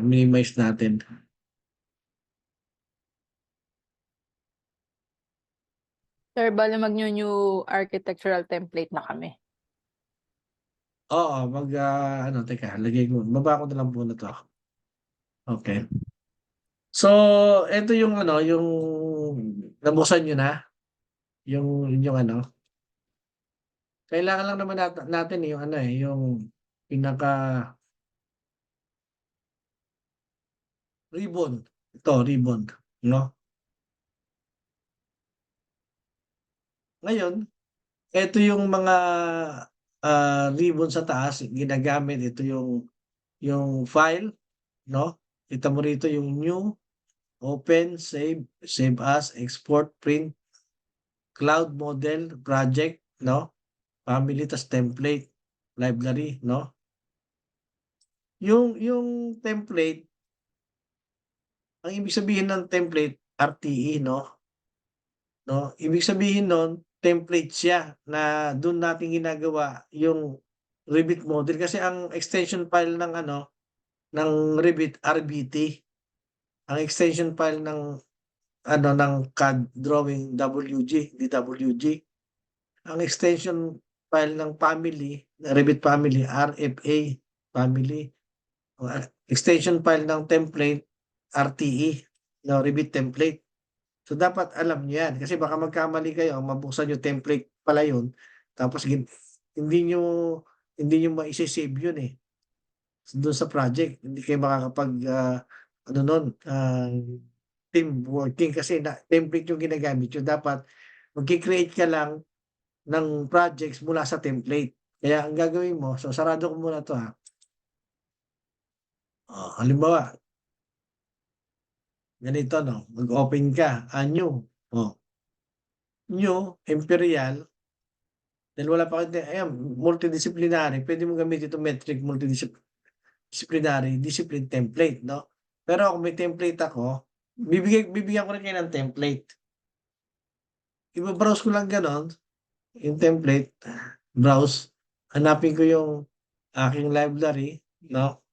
minimize natin. Sir, bali mag-new architectural template na kami. Oo, teka, lagay ko. Baba ko na lang muna to. Okay. So, ito yung yung nabuksan nyo na. yung ano, kailangan lang naman natin yung ano, yung pinaka ribbon, ito ribbon, 'no? Ngayon, eto yung mga, ribbon sa taas ginagamit, ito yung file, 'no? Kita mo rito yung new, open, save, save as, export, print, cloud model, project, 'no? Family tas template, library, 'no? Yung template, ang ibig sabihin ng template RTE, 'no? Ibig sabihin nun template siya na dun natin ginagawa yung Revit model kasi ang extension file ng ano, ng Revit RBT. Ang extension file ng ano, ng CAD drawing WG, DWG. Ang extension file ng family, Revit family, RFA family. Extension file ng template, RTE, no, Revit template. So dapat alam niyo yan kasi baka magkamali kayo, mabuksan yung template pala yun, tapos hindi niyo maise-save yun, eh, dun sa project. Hindi kayo makakapag, ano nun, team working kasi template yung ginagamit niyo. Dapat magke-create ka lang ng projects mula sa template. Kaya ang gagawin mo, so sarado ko muna 'to, ha. Halimbawa, ganito 'no, mag-open ka, new, oh, new, Imperial, dahil wala pa kang ayan, multidisciplinary, puwede mong gamitin itong metric disciplinary discipline template, 'no. Pero kung may template ako, bibigyan ko rin kayo ng template. Iba-browse ko lang gano'n, yung template, browse, hanapin ko yung aking library, 'no.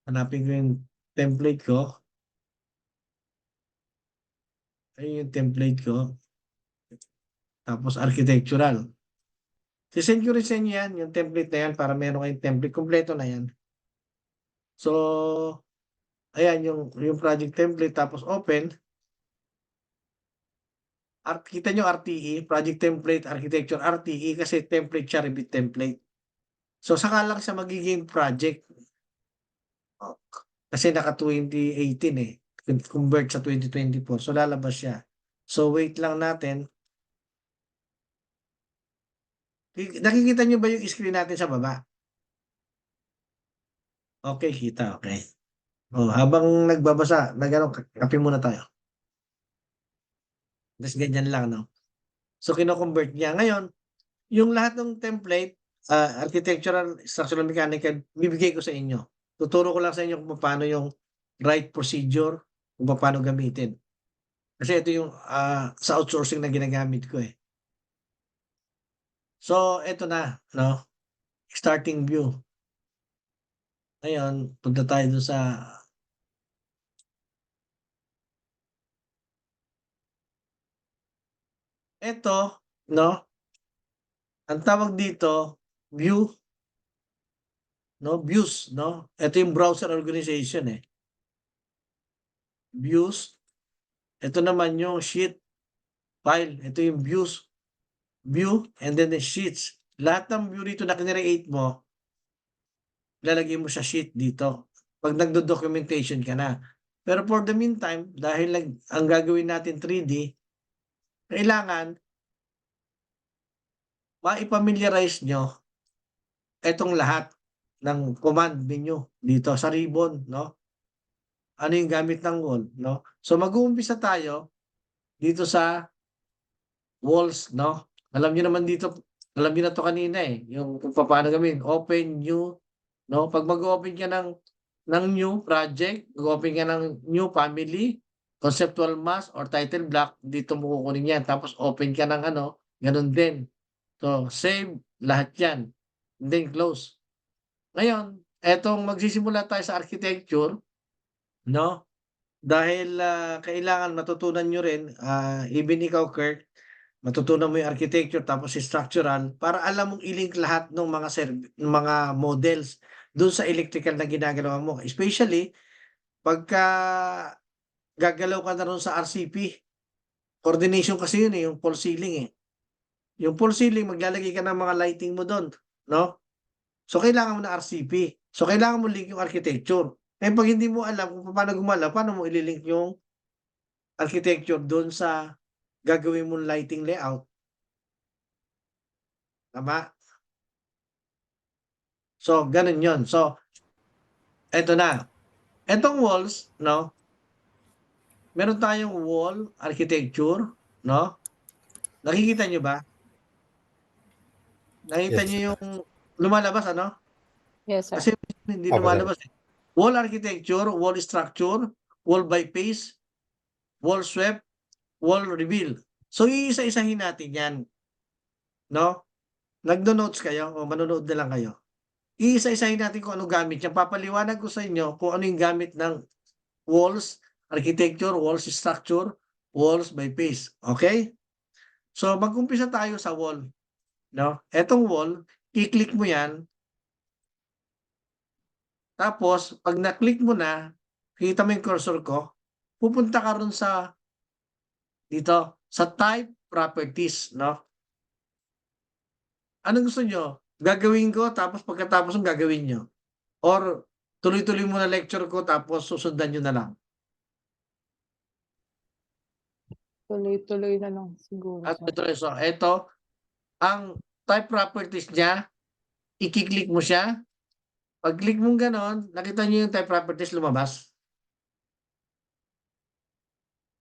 Hanapin ko yung template ko. Ayun yung template ko, tapos architectural. Se-send ko rin sa inyo 'yan, yung template na 'yan para meron kayong template, kumpleto na 'yan. So, ayan yung project template tapos open. Kita niyo RTE, project template, architecture, RTE kasi template siya, Revit template. So, saka lang siya magiging project. Kasi naka 2018, eh, convert sa 2024, so lalabas siya. So, wait lang natin. Nakikita niyo ba yung screen natin sa baba? Okay, kita, okay. Habang nagbabasa, nag-ano, kape muna tayo. Tas ganyan lang, 'no? So, kino-convert niya. Ngayon, yung lahat ng template, architectural, structural, mechanical, bibigay ko sa inyo. Tuturo ko lang sa inyo kung paano yung right procedure, kung paano gamitin. Kasi ito yung, sa outsourcing na ginagamit ko, eh. So, eto na, 'no, starting view. Ngayon, punta tayo dun sa eto, 'no, ang tawag dito, view, 'no, views, 'no? Ito yung browser organization, eh. Views, ito naman yung sheet file, ito yung views, view, and then the sheets. Lahat ng view dito na kinreate mo, ilalagay mo sa sheet dito, 'pag nagdo-documentation ka na. Pero for the meantime, dahil ang gagawin natin 3D, kailangan mai-familiarize niyo etong lahat ng command menu dito sa ribbon, 'no? Ano yung gamit ng wall, 'no? So mag-uumpisa tayo dito sa walls, 'no? Alam niyo naman dito, alam niyo na 'to kanina, eh, yung kung papaano gawin, open, new, 'no? 'Pag mag-o-open ka ng new project, mag-o-open ka ng new family, conceptual mass or title block, dito mo kukunin 'yan. Tapos open ka ng ano, gano'n din. So, save lahat 'yan, then close. Ngayon, etong magsisimula tayo sa architecture, 'no? Dahil, kailangan matutunan niyo rin, even ikaw, Kirk, matutunan mo yung architecture tapos yung structural para alam mong i-link lahat ng ng mga models dun sa electrical na ginagalawan mo. Especially pagka gagalaw ka na ron sa RCP, Coordination kasi yun yung false ceiling eh. Yung false ceiling, maglalagay ka ng mga lighting mo doon, no? So, kailangan mo ng RCP. So, kailangan mo link yung architecture. Eh, pag hindi mo alam kung paano gumalaw, paano mo ililink yung architecture doon sa gagawin mong lighting layout? Tama? So, ganun yun. So, eto na. Etong walls, no? Meron tayong wall architecture, no? Nakikita nyo ba? Nakita Yes, nyo sir. yung lumalabas, ano? Yes, sir. Kasi hindi Opo, sir. lumalabas eh. Wall architecture, wall structure, wall by face, wall sweep, wall reveal. So, iisa-isahin natin yan, no? Nagdo-notes kayo o manonood na lang kayo. Iisa-isahin natin kung ano gamit yan. Papaliwanag ko sa inyo kung ano yung gamit ng walls, architecture, walls structure, walls by face. Okay? So, mag-umpisa tayo sa wall. No? Etong wall, i-click mo yan. Tapos, pag na-click mo na, kita mo yung cursor ko, pupunta ka ron sa, dito, sa type properties. No? Anong gusto nyo? Gagawin ko, tapos pagkatapos ng gagawin nyo. Or, tuloy-tuloy mo na lecture ko, tapos susundan nyo na lang. Tuloy-tuloy na lang siguro, At sir. ito, so, ito, ang type properties niya, i-click mo siya. Pag click mong ganon, nakita niyo yung type properties lumabas.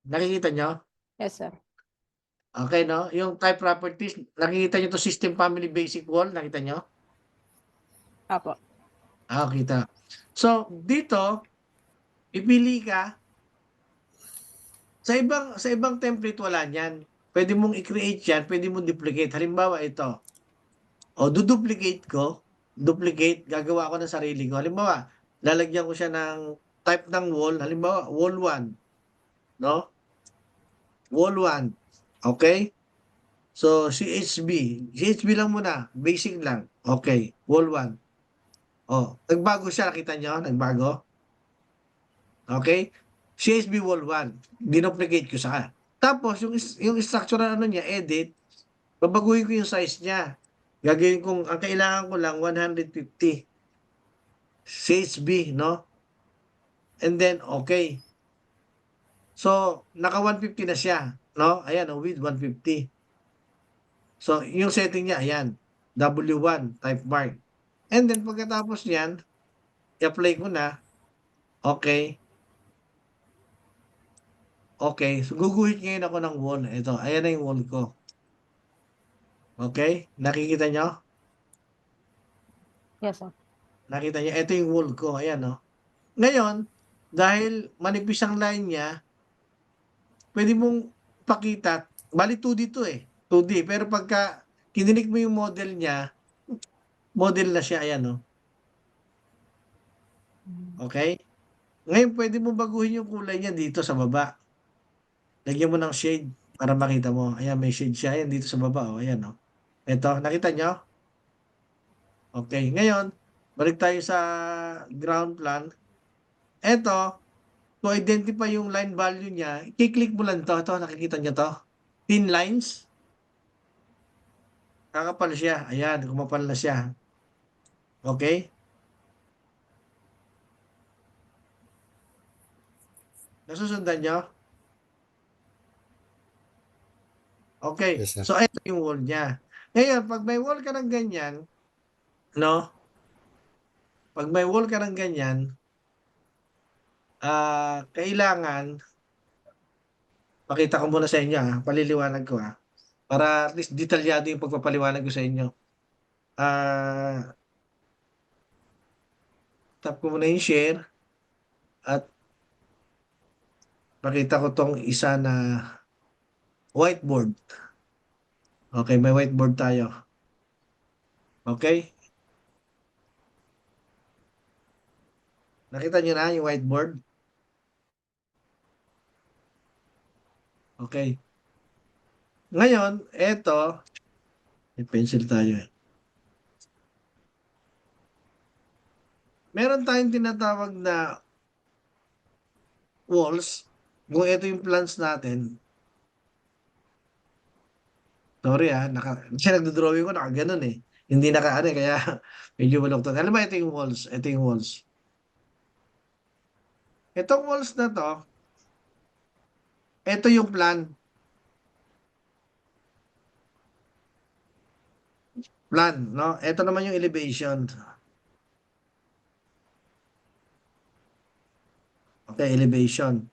Nakikita nyo? Yes, sir. Okay, no? Yung type properties, nakikita nyo to system family basic wall, nakita nyo? Apo. Kita. So, dito, pipili ka, sa ibang template wala niyan. Pwede mong i-create yan, pwede mong duplicate. Halimbawa ito, o duplicate ko, duplicate, gagawa ko ng sarili ko. Halimbawa, lalagyan ko siya ng type ng wall, halimbawa, wall 1, no? Wall 1, okay? So, CHB. CHB lang muna, basic lang. Okay, wall 1. Oh, nagbago siya, nakita nyo? Nagbago? Okay? CHB wall 1, dinuplicate ko sa. Tapos, yung structural ano niya, edit, babaguhin ko yung size niya. Gagawin kong, ang kailangan ko lang, 150. CHB, no? And then, okay. So, naka 150 na siya, no? Ayan, with 150. So, yung setting niya, ayan, W1, type mark. And then, pagkatapos niyan, i-apply ko na, okay, okay. So, guguhit ngayon ako ng wall. Ito, ayan na yung wall ko. Okay? Nakikita nyo? Yes, sir. Nakita nyo? Ito yung wall ko. Ayan, no? Ngayon, dahil manipis ang line niya, pwede mong pakita, bali 2D to eh. 2D. Pero pagka kininik mo yung model niya, model na siya, ayan, no? Okay? Ngayon, pwede mo baguhin yung kulay niya dito sa baba. Lagyan mo ng shade para makita mo. Ayan, may shade siya. Ayan, dito sa baba. Oh. Ayan, no? Ito, nakita nyo? Okay. Ngayon, balik tayo sa ground plan. Ito, to identify yung line value niya, i-click mo lang to. Ito, nakikita nyo to? Thin lines. Kakapal siya. Ayan, kumapal na siya. Okay? Nasusundan nyo? Okay. Yes, sir. So, ito yung wall niya. Ngayon, pag may wall ka ng ganyan, no? Pag may wall ka ng ganyan, kailangan, pakita ko muna sa inyo, paliliwanag ko, para at least detalyado yung pagpapaliwanag ko sa inyo. Tap ko muna yung share at pakita ko tong isa na whiteboard. Okay, may whiteboard tayo. Okay? Nakita nyo na yung whiteboard? Okay. Ngayon, eto, may pencil tayo eh. Meron tayong tinatawag na walls. Kung ito yung plans natin, Sorry kasi nagdo-drawing ko nakaganon eh. Hindi naka-ano eh, kaya medyo baluktot. Alam mo ito yung walls, ito yung walls. Itong walls na 'to, ito yung plan. Plan, 'no? Ito naman yung elevation. Okay, elevation.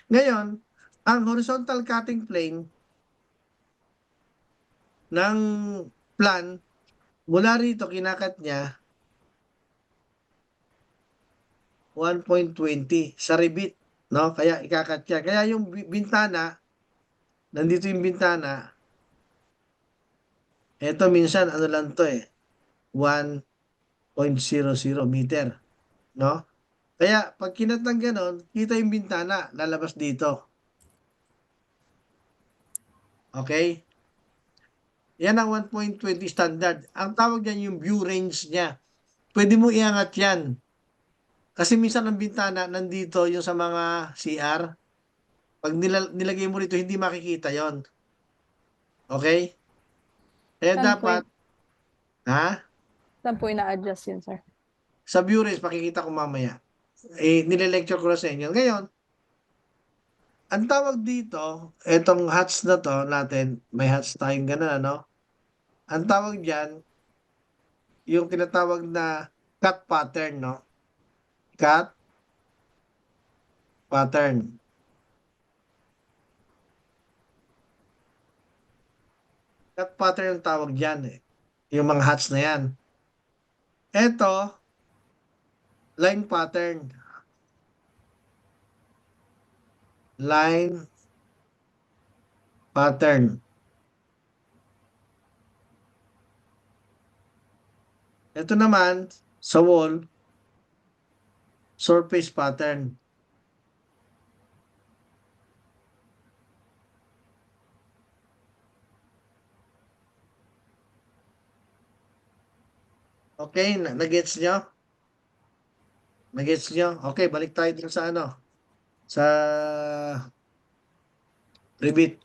Ngayon, ang horizontal cutting plane ng plan, mula rito kinakat niya 1.20 sa Revit, 'no? Kaya ikakat niya. Kaya yung bintana, nandito yung bintana, eto minsan ano lang 'to eh, 1.00 meter, 'no? Kaya 'pag kinat ng gano'n, kita yung bintana lalabas dito. Okay? Yan ang 1.20 standard. Ang tawag diyan yung view range niya. Puwede mo iangat yan. Kasi minsan ang bintana nandito yung sa mga CR, 'pag nilagay mo rito hindi makikita yon. Okay? Kaya Saan po, dapat ha? saan po ina-adjust yun, sir? Sa view range makikita ko mamaya. Nile-lecture ko na sa inyo. Ngayon, ang tawag dito, etong hats na 'to natin, may hats tayong gano'n ano, ang tawag diyan, yung tinatawag na cut pattern 'no, cut pattern. Cut pattern ang tawag diyan, eh, yung mga hats na 'yan. Eto, line pattern. Line pattern. Ito naman, sa wall, surface pattern. Okay, na-gets niyo? Na-gets niyo? Okay, balik tayo dun sa ano, sa Revit.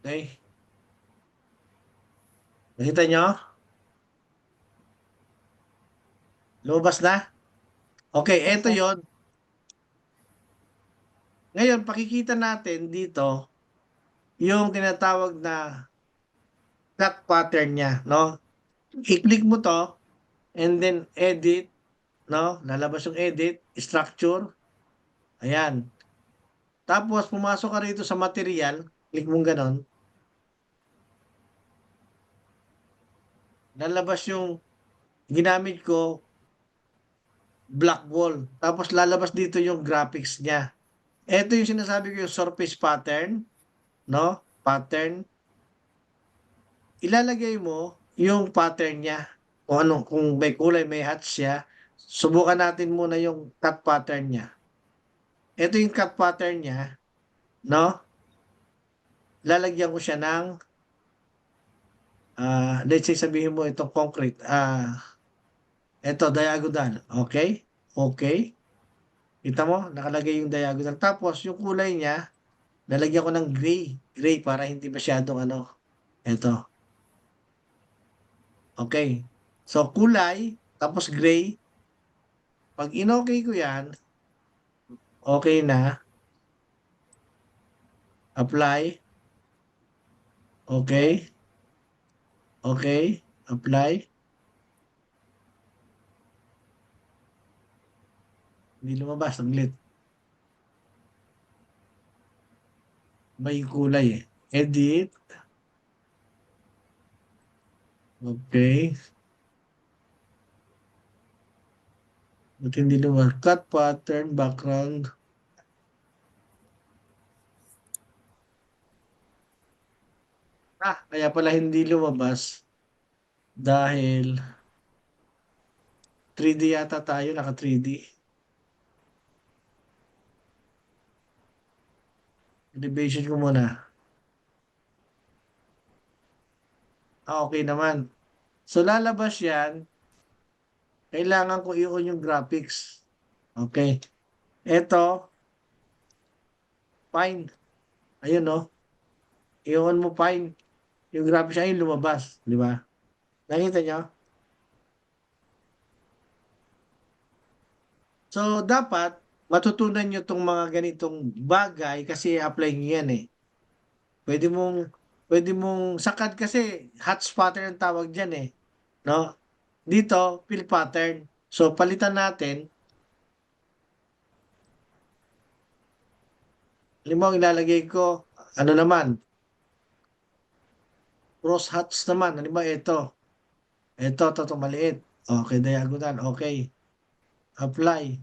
Okay? Nakita niyo? Lumabas na? Okay, Yes, eto sir. 'yon. Ngayon pakikita natin dito yung tinatawag na cut pattern niya, 'no? I-click mo 'to and then edit, 'no? Lalabas yung edit, structure, ayan. Tapos pumasok ka rito sa material, click mong gano'n, lalabas yung ginamit ko, black wall. Tapos lalabas dito yung graphics niya. Eto yung sinasabi ko yung surface pattern, 'no? Pattern. Ilalagay mo yung pattern niya, kung ano, kung may kulay, may hats siya. Subukan natin muna yung cut pattern niya. Ito yung cut pattern niya, 'no? Lalagyan ko siya ng, let's say sabihin mo itong concrete, eto diagonal, okay? Okay. Kita mo nakalagay yung diagonal, tapos yung kulay niya lalagyan ko ng gray, gray para hindi masyadong ano, eto, okay. So kulay, tapos gray, 'pag inokey ko 'yan, okey na, apply, okey, okey, apply, hindi lumabas, saglit. Iba yung kulay, eh, edit, okey. Ba't hindi cut pattern, background. Kaya pala hindi lumabas dahil 3D yata tayo, naka 3D. Elevation ko muna. Okay naman. So lalabas yan, kailangan ko i-on yung graphics. Okay. Eto, fine. Ayun, no? I-on mo fine. Yung graphics ayun lumabas, di ba? Nakita nyo? So dapat matutunan nyo tong mga ganitong bagay kasi apply nyo yan eh. Pwede mong pwede mong sakad kasi hot pattern ang tawag diyan eh, no? Dito fill pattern. So palitan natin, halimbawa ilalagay ko ano naman, cross hats naman. Halimbawa ito. Ito maliit. Okay, diagonal. Okay. Apply.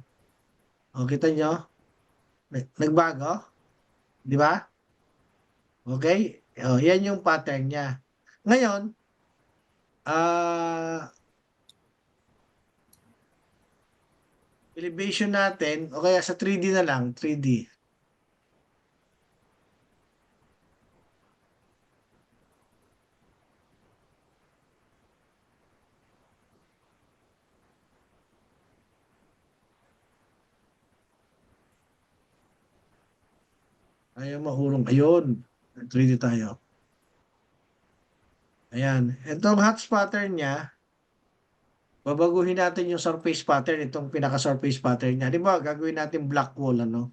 O, kita nyo? Nagbago? Di ba? Okay? O, yan yung pattern niya. Ngayon, elevation natin, o kaya sa 3D na lang, 3D. Ayaw mahulog. Ayun. 3D tayo. Ayan. Itong hot pattern niya, babaguhin natin yung surface pattern, itong pinaka-surface pattern niya. Di ba, gagawin natin black wall, ano?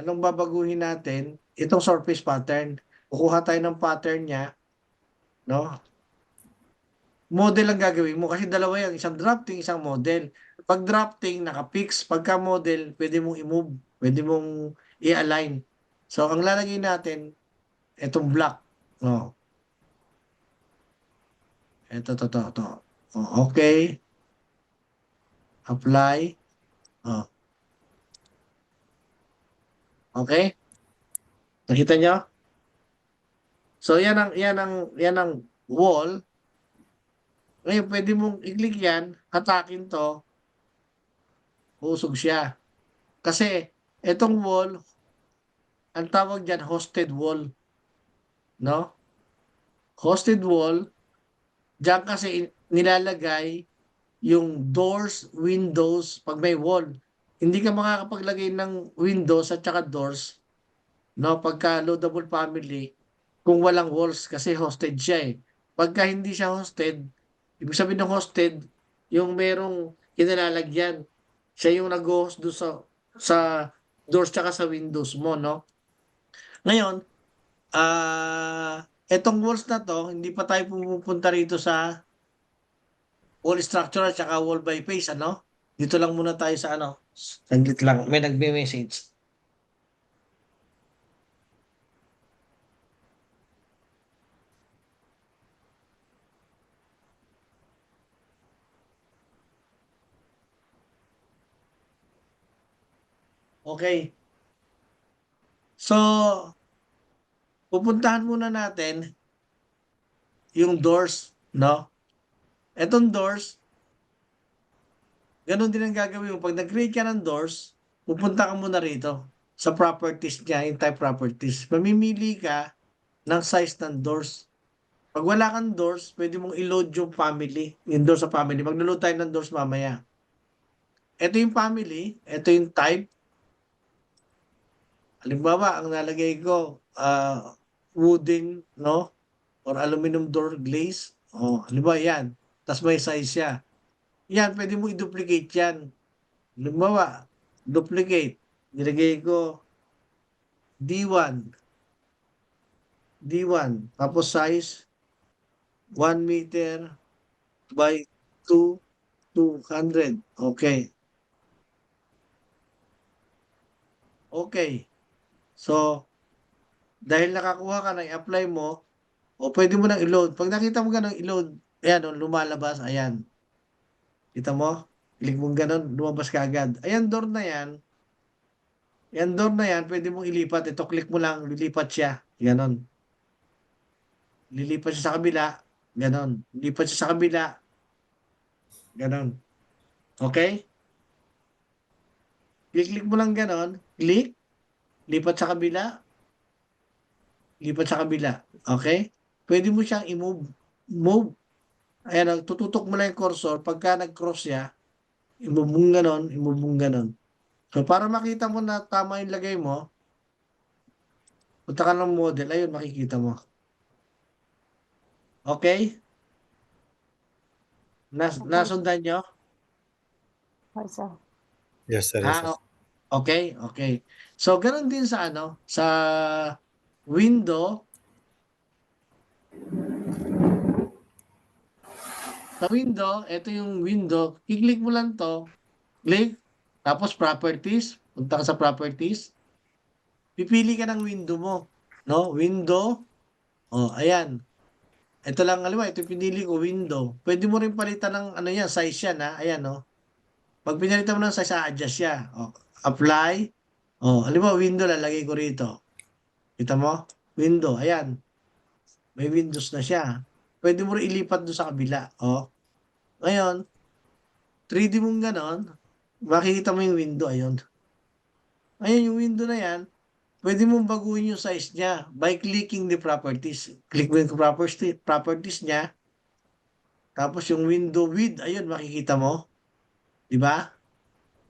Anong babaguhin natin? Itong surface pattern. Kukuha tayo ng pattern niya, no? Model ang gagawin mo kasi dalawa yan, isang drafting, isang model. Pag drafting, naka-fix. Pagka model, pwede mong i-move, pwede mong i-align. So, ang lalagay natin, itong black. No? Ito. Oh, okay. Apply. Oh. Okay? Nakita nyo? So, yan ang wall. Ngayon, pwede mong i-click yan, hatakin to, usog siya. Kasi, itong wall, ang tawag dyan, hosted wall. No? Hosted wall, dyan kasi nilalagay yung doors, windows, pag may wall. Hindi ka makakapaglagay ng windows at saka doors, no? Pagka loadable family, kung walang walls kasi hosted siya eh. Pagka hindi siya hosted, ibig sabihin ng hosted, yung merong kinalalagyan. Siya yung nag-host doon sa doors tsaka sa windows mo, no? Ngayon, etong walls na to, hindi pa tayo pupunta rito sa wall structure at saka wall by face, ano? Dito lang muna tayo sa ano. Saglit lang, may nagme-message. Okay. So, pupuntahan muna natin yung doors, no? Etong doors, ganun din ang gagawin mo. Pag nag-create ka ng doors, pupunta ka muna rito sa properties niya, yung type properties. Mamimili ka ng size ng doors. Pag wala kang doors, pwede mong i-load yung family, yung doors sa family. Maglo-load tayo ng doors mamaya. Ito yung family, ito yung type. Halimbawa, ang nalagay ko, wooden, no? Or aluminum door glaze. Oh, halimbawa yan. Tapos may size siya. Yan, pwede mo i-duplicate yan. Halimbawa, duplicate. Nilagay ko D1. D1. Tapos size 1 meter by 200. Okay. Okay. So, dahil nakakuha ka na, i-apply mo, o pwede mo nang i-load. Pag nakita mo ganun, i-load, ayan, o, lumalabas, ayan. Kita mo? Click mo ganun, lumabas ka agad. Ayan, door na yan. Yan door na yan, pwede mong ilipat. Ito, click mo lang, lilipat siya. Ganon. Lilipat siya sa kabila. Ganon. Lilipat siya sa kabila. Ganon. Okay? Click mo lang ganon. Click. Lipat sa kabila. lipat sa kabila. Okay? Pwede mo siyang i-move. Move. Ayan, tututok mo lang yung cursor. Pagka nag-cross siya, i-move mong ganon, i-move mong ganon. So, para makita mo na tama yung lagay mo, punta ka ng model, ayun, makikita mo. Okay? Nasundan nyo? Okay, sir. Yes, sir. Yes, sir. Okay, okay. So, ganun din sa sa window. Sa window, ito yung window. I-click mo lang to. Click. Tapos properties. Punta ka sa properties. Pipili ka ng window mo. No? Window. Oh, ayan. Ito lang, alam mo, ito pinili ko, window. Pwede mo rin palitan ng yan, size yan ha. Ayan, no? Pag pinalitan mo ng size, adjust siya. Oh, apply. Oh, alam mo, window, lalagay ko rito. Kita mo? Window, ayan. May windows na siya. Pwede mo rin ilipat doon sa kabila. Oh. Ngayon, 3D mong ganon, makikita mo yung window, ayun. Ayun, yung window na yan, pwede mong baguhin yung size niya by clicking the properties. Click mo yung properties niya, tapos yung window width, ayun, makikita mo. Di ba?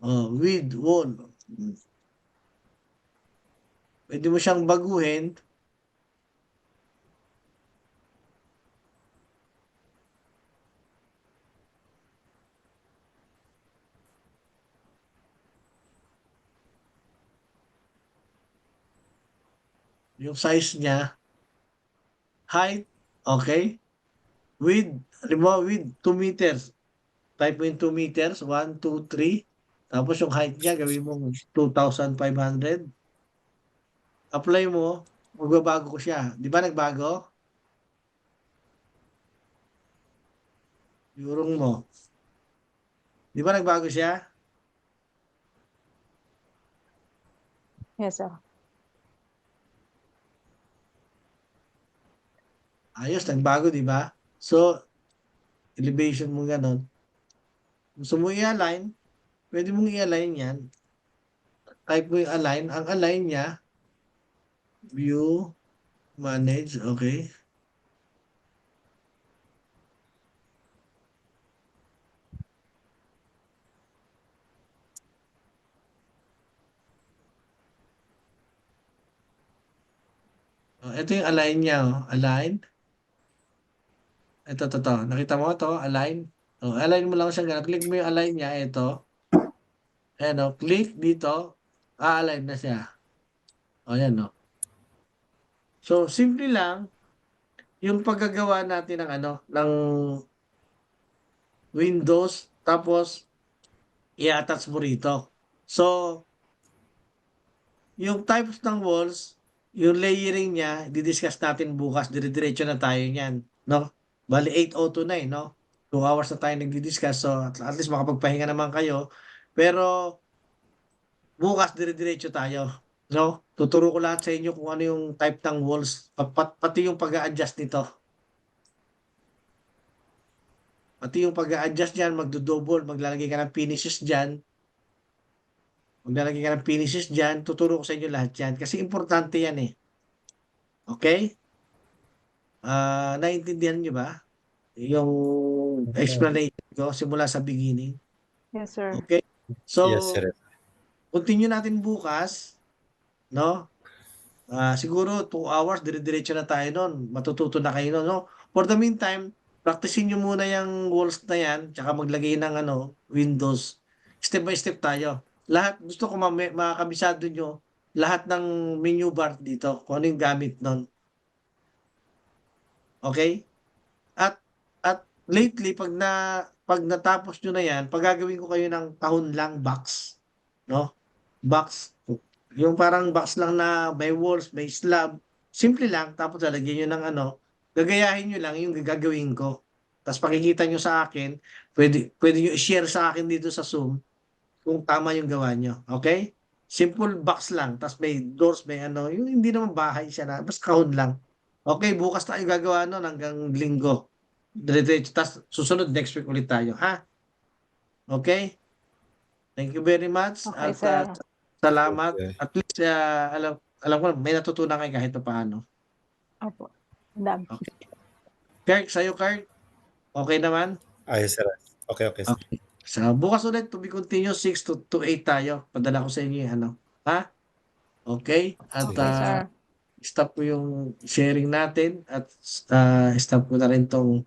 Oh, width, wall. Pwede mo siyang baguhin. Yung size niya, height, okay. Width, halimbawa width, 2 meters. Type mo yung 2 meters, 1, 2, 3. Tapos yung height niya, gawin mo 2,500. Apply mo, magbabago ko siya. Di ba nagbago? Yurong mo. Di ba nagbago siya? Yes, sir. Ayos, nagbago, di ba? So, elevation mo ganon. Gusto mo i-align, pwede mong i-align yan. Type mo yung align. Ang align niya, view, manage, okay. Ito yung align niya, align. Ito, to. Nakita mo to, align. Align mo lang siya ganun. Click mo yung align niya, ito. Ayan, click dito, align na siya. Ayan, no. So, simple lang, yung paggagawa natin ng ng Windows, tapos i-attach mo rito. So, yung types ng walls, yung layering niya, di-discuss natin bukas, dire-diretso na tayo niyan, no? Bali 8:02 na no? 2 hours na tayo nagdi-discuss, so at least makapagpahinga naman kayo. Pero bukas dire-diretso tayo, no? Tuturo ko lahat sa inyo kung ano yung type ng walls, pati yung pag-a-adjust nito. Pati yung pag-a-adjust diyan, magdo-double, maglalagay ka ng finishes diyan. Maglalagay ka ng finishes diyan, tuturo ko sa inyo lahat 'yan kasi importante 'yan eh. Okay? Naintindihan niyo ba yung explanation ko simula sa beginning? Yes, sir. Okay? So, Yes, sir. continue natin bukas, no? Siguro 2 hours dire-diretso na tayo nun, matututo na kayo nun, no? For the meantime, practicein niyo muna yung walls na yan, tsaka maglagay ng windows. Step by step tayo. Lahat, gusto ko makakabisado nyo, lahat ng menu bar dito, kung ano yung gamit nun. Okay? At lately, pag natapos nyo na yan, pagagawin ko kayo ng kahon lang box, no? Box, yung parang box lang na may walls, may slab, simple lang, tapos lalagyan nyo ng gagayahin nyo lang yung gagawin ko. Tapos pakikita nyo sa akin, pwede nyo i-share sa akin dito sa Zoom kung tama yung gawa nyo. Okay? Simple box lang, tapos may doors, may yung hindi naman bahay siya na, basta kahon lang. Okay, bukas tayo gagawa nun hanggang linggo. Diretso, tapos susunod next week ulit tayo, ha? Okay? Thank you very much Okay, at sir. salamat. Okay. At least alam ko may natutunan kayo kahit paano. Opo. Ang dami. Okay. Kirk, sa'yo, Kirk? Okay naman? Ayos, sir. Okay, okay, sir. Okay. So, bukas ulit, to be continuous, 6 to 8 tayo. Padala ko sa inyo yung ano. Ha? Okay? At Sige. Okay, sir. stop ko yung sharing natin at stop ko na rin tong